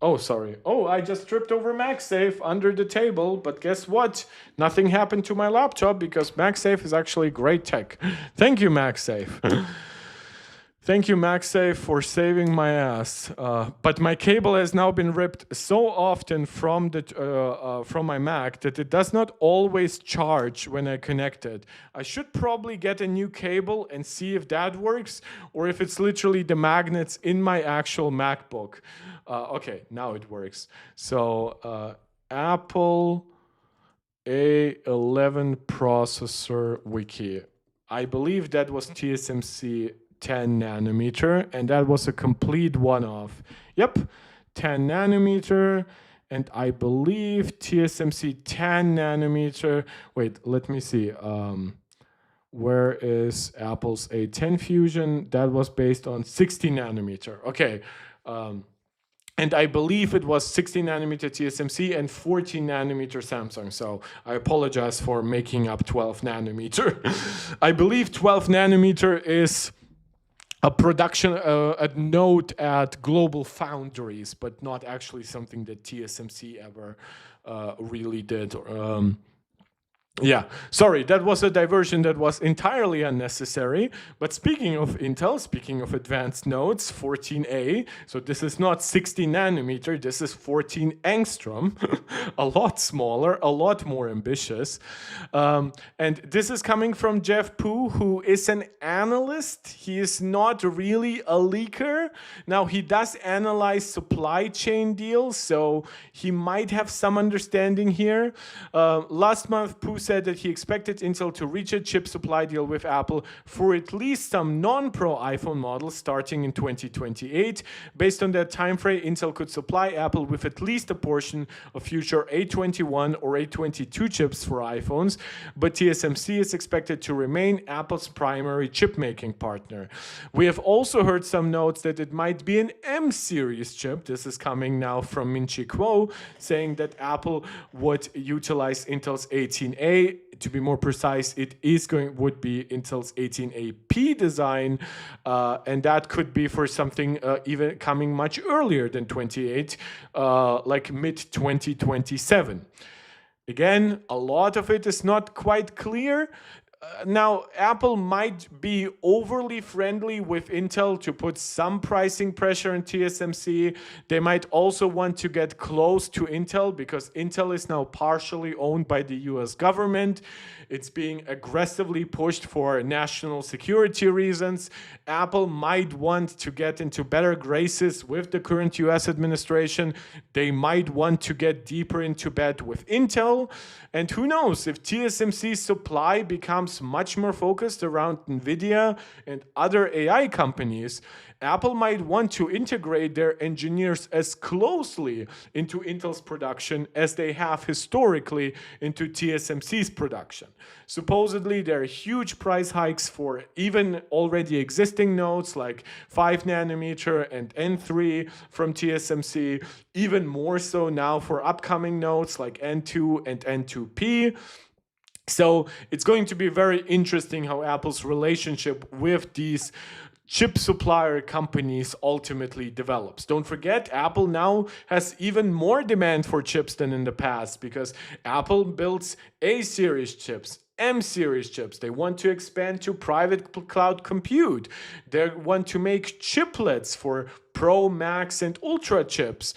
Oh, sorry. Oh, I just tripped over MagSafe under the table, but guess what? Nothing happened to my laptop because MagSafe is actually great tech. Thank you, MagSafe. Thank you, MagSafe, for saving my ass. But my cable has now been ripped so often from my Mac that it does not always charge when I connect it. I should probably get a new cable and see if that works, or if it's literally the magnets in my actual MacBook. Okay, now it works. So Apple A11 processor wiki. I believe that was TSMC 10 nanometer, and that was a complete one-off. Yep, 10 nanometer, and I believe TSMC 10 nanometer. Wait, let me see. Where is Apple's A10 Fusion? That was based on 16 nanometer. Okay. And I believe it was 16 nanometer TSMC and 14 nanometer Samsung. So I apologize for making up 12 nanometer. I believe 12 nanometer is a production, a node at global foundries, but not actually something that TSMC ever really did. Yeah, sorry, that was a diversion that was entirely unnecessary. But speaking of Intel, speaking of advanced nodes, 14A, so this is not 16 nanometer, this is 14 angstrom, a lot smaller, a lot more ambitious. And this is coming from Jeff Poo, who is an analyst. He is not really a leaker. Now, he does analyze supply chain deals, so he might have some understanding here. Last month, Poo said that he expected Intel to reach a chip supply deal with Apple for at least some non-Pro iPhone models starting in 2028. Based on that timeframe, Intel could supply Apple with at least a portion of future A21 or A22 chips for iPhones, but TSMC is expected to remain Apple's primary chip-making partner. We have also heard some notes that it might be an M-series chip. This is coming now from Min-Chi Kuo, saying that Apple would utilize Intel's 18A. To be more precise, it would be Intel's 18AP design, and that could be for something even coming much earlier than 28, like mid-2027. Again, a lot of it is not quite clear. Now, Apple might be overly friendly with Intel to put some pricing pressure on TSMC. They might also want to get close to Intel because Intel is now partially owned by the US government. It's being aggressively pushed for national security reasons. Apple might want to get into better graces with the current US administration. They might want to get deeper into bed with Intel. And who knows, if TSMC's supply becomes much more focused around NVIDIA and other AI companies, Apple might want to integrate their engineers as closely into Intel's production as they have historically into TSMC's production. Supposedly, there are huge price hikes for even already existing nodes like 5 nanometer and N3 from TSMC, even more so now for upcoming nodes like N2 and N2P. So it's going to be very interesting how Apple's relationship with these chip supplier companies ultimately develops. Don't forget, Apple now has even more demand for chips than in the past because Apple builds A-series chips, M-series chips. They want to expand to private cloud compute. They want to make chiplets for Pro, Max, and Ultra chips,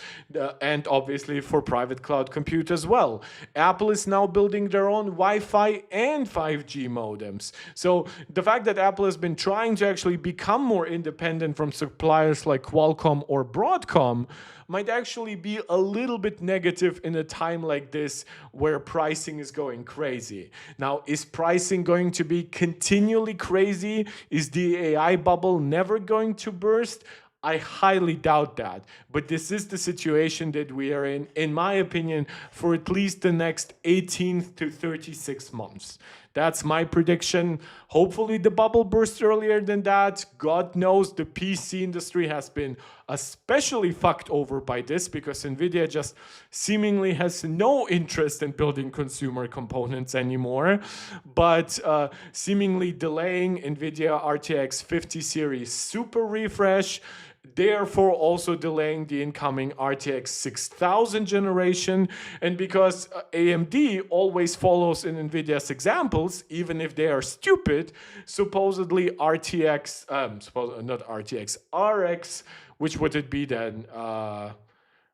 and obviously for private cloud compute as well. Apple is now building their own Wi-Fi and 5G modems. So the fact that Apple has been trying to actually become more independent from suppliers like Qualcomm or Broadcom might actually be a little bit negative in a time like this where pricing is going crazy. Now, is pricing going to be continually crazy? Is the AI bubble never going to burst? I highly doubt that. But this is the situation that we are in my opinion, for at least the next 18 to 36 months. That's my prediction. Hopefully the bubble bursts earlier than that. God knows the PC industry has been especially fucked over by this because NVIDIA just seemingly has no interest in building consumer components anymore, but seemingly delaying NVIDIA RTX 50 series super refresh, therefore also delaying the incoming RTX 6000 generation. And because AMD always follows in NVIDIA's examples, even if they are stupid, supposedly RTX, not RTX, RX, which would it be then?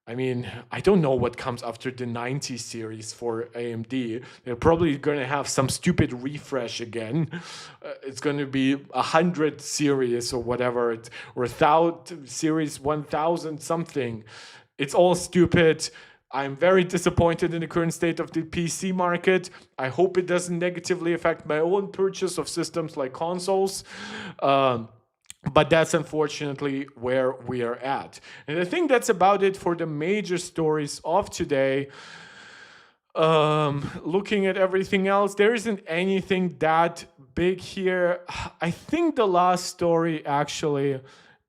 I mean, I don't know what comes after the 90 series for AMD. They're probably going to have some stupid refresh again. It's going to be 100 series or whatever, or 1,000 series 1000 something. It's all stupid. I'm very disappointed in the current state of the PC market. I hope it doesn't negatively affect my own purchase of systems like consoles. But that's unfortunately where we are at. And I think that's about it for the major stories of today. Looking at everything else, there isn't anything that big here. I think the last story actually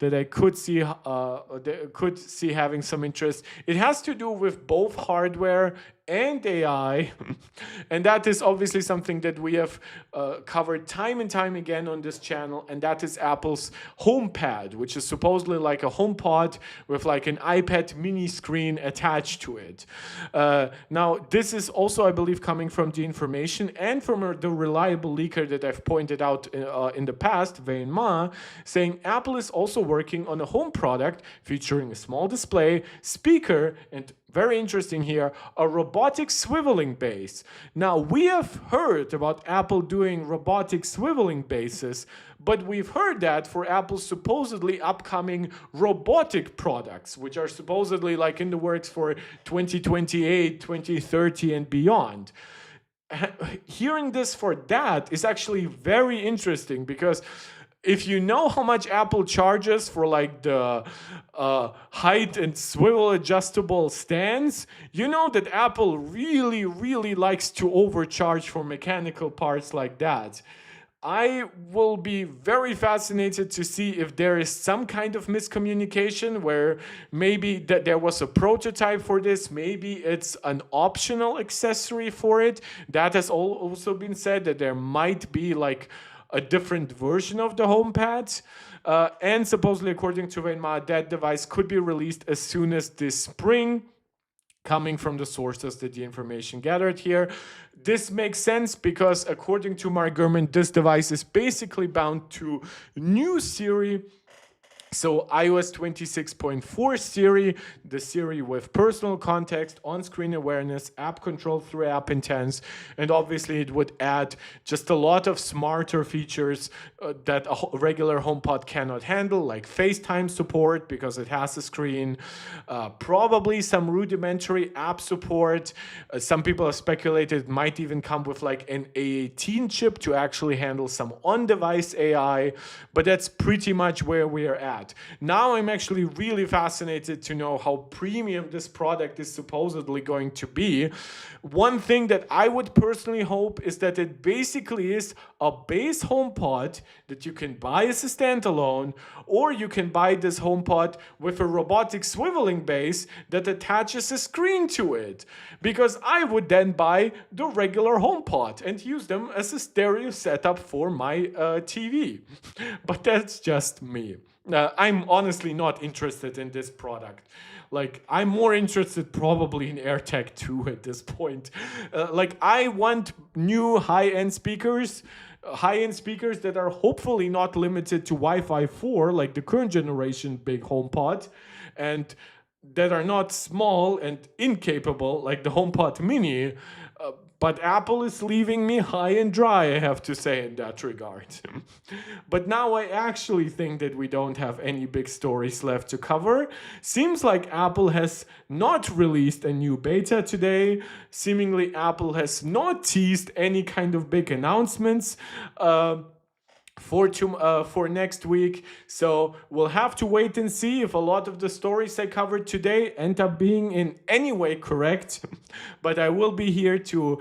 that I could see having some interest. It has to do with both hardware and AI, and that is obviously something that we have covered time and time again on this channel, and that is Apple's HomePad, which is supposedly like a HomePod with like an iPad mini screen attached to it. Now, this is also, I believe, coming from the information and from the reliable leaker that I've pointed out in the past, Wayne Ma, saying Apple is also working on a home product featuring a small display, speaker, and very interesting here, a robotic swiveling base. Now, we have heard about Apple doing robotic swiveling bases, but we've heard that for Apple's supposedly upcoming robotic products, which are supposedly like in the works for 2028, 2030, and beyond. Hearing this for that is actually very interesting, because if you know how much Apple charges for like the height and swivel adjustable stands, you know that Apple really, really likes to overcharge for mechanical parts like that. I will be very fascinated to see if there is some kind of miscommunication where maybe that there was a prototype for this, maybe it's an optional accessory for it. That has also been said, that there might be like a different version of the HomePad. And supposedly, according to Venma, that device could be released as soon as this spring, coming from the sources that the information gathered here. This makes sense because, according to Mark Gurman, this device is basically bound to new Siri. So iOS 26.4 Siri, the Siri with personal context, on-screen awareness, app control through app intents, and obviously it would add just a lot of smarter features that a regular HomePod cannot handle, like FaceTime support because it has a screen, probably some rudimentary app support. Some people have speculated it might even come with like an A18 chip to actually handle some on-device AI, but that's pretty much where we are at. Now I'm actually really fascinated to know how premium this product is supposedly going to be. One thing that I would personally hope is that it basically is a base HomePod that you can buy as a standalone, or you can buy this HomePod with a robotic swiveling base that attaches a screen to it. Because I would then buy the regular HomePod and use them as a stereo setup for my TV. But that's just me. I'm honestly not interested in this product. Like, I'm more interested probably in AirTag 2 at this point. Like, I want new high-end speakers that are hopefully not limited to Wi-Fi 4, like the current generation big HomePod, and that are not small and incapable, like the HomePod Mini. But Apple is leaving me high and dry, I have to say, in that regard. But now I actually think that we don't have any big stories left to cover. Seems like Apple has not released a new beta today. Seemingly Apple has not teased any kind of big announcements for next week. So we'll have to wait and see if a lot of the stories I covered today end up being in any way correct. But I will be here to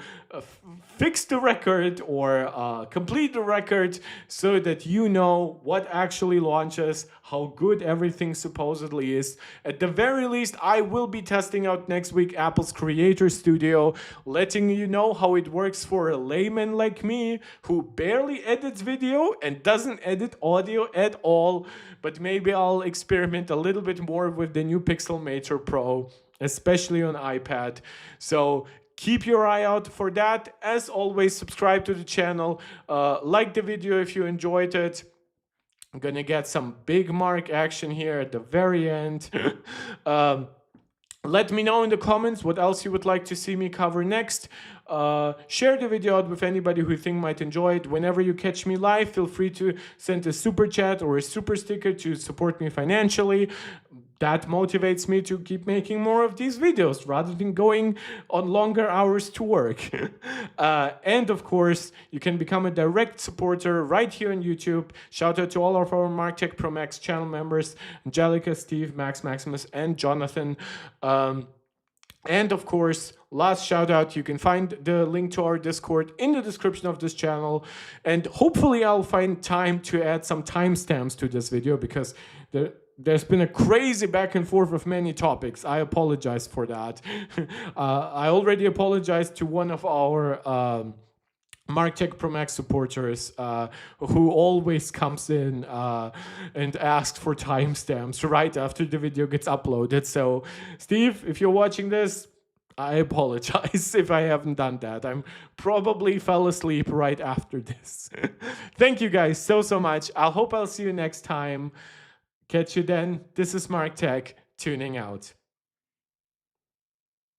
fix the record or complete the record so that you know what actually launches, how good everything supposedly is. At the very least, I will be testing out next week Apple's Creator Studio, letting you know how it works for a layman like me who barely edits video and doesn't edit audio at all. But maybe I'll experiment a little bit more with the new Pixelmator Pro, especially on iPad. So keep your eye out for that. As always, subscribe to the channel, like the video if you enjoyed it. I'm gonna get some big mark action here at the very end. Let me know in the comments what else you would like to see me cover next. Share the video out with anybody who you think might enjoy it. Whenever you catch me live, feel free to send a super chat or a super sticker to support me financially. That motivates me to keep making more of these videos rather than going on longer hours to work. And of course, you can become a direct supporter right here on YouTube. Shout out to all of our MarkTech Pro Max channel members, Angelica, Steve, Max, Maximus, and Jonathan. And of course, last shout out, you can find the link to our Discord in the description of this channel. And hopefully I'll find time to add some timestamps to this video because there's been a crazy back and forth of many topics. I apologize for that. I already apologized to one of our MarkTech Pro Max supporters who always comes in and asks for timestamps right after the video gets uploaded. So, Steve, if you're watching this, I apologize if I haven't done that. I'm probably fell asleep right after this. Thank you guys so much. I hope I'll see you next time. Catch you then. This is MarkTech tuning out.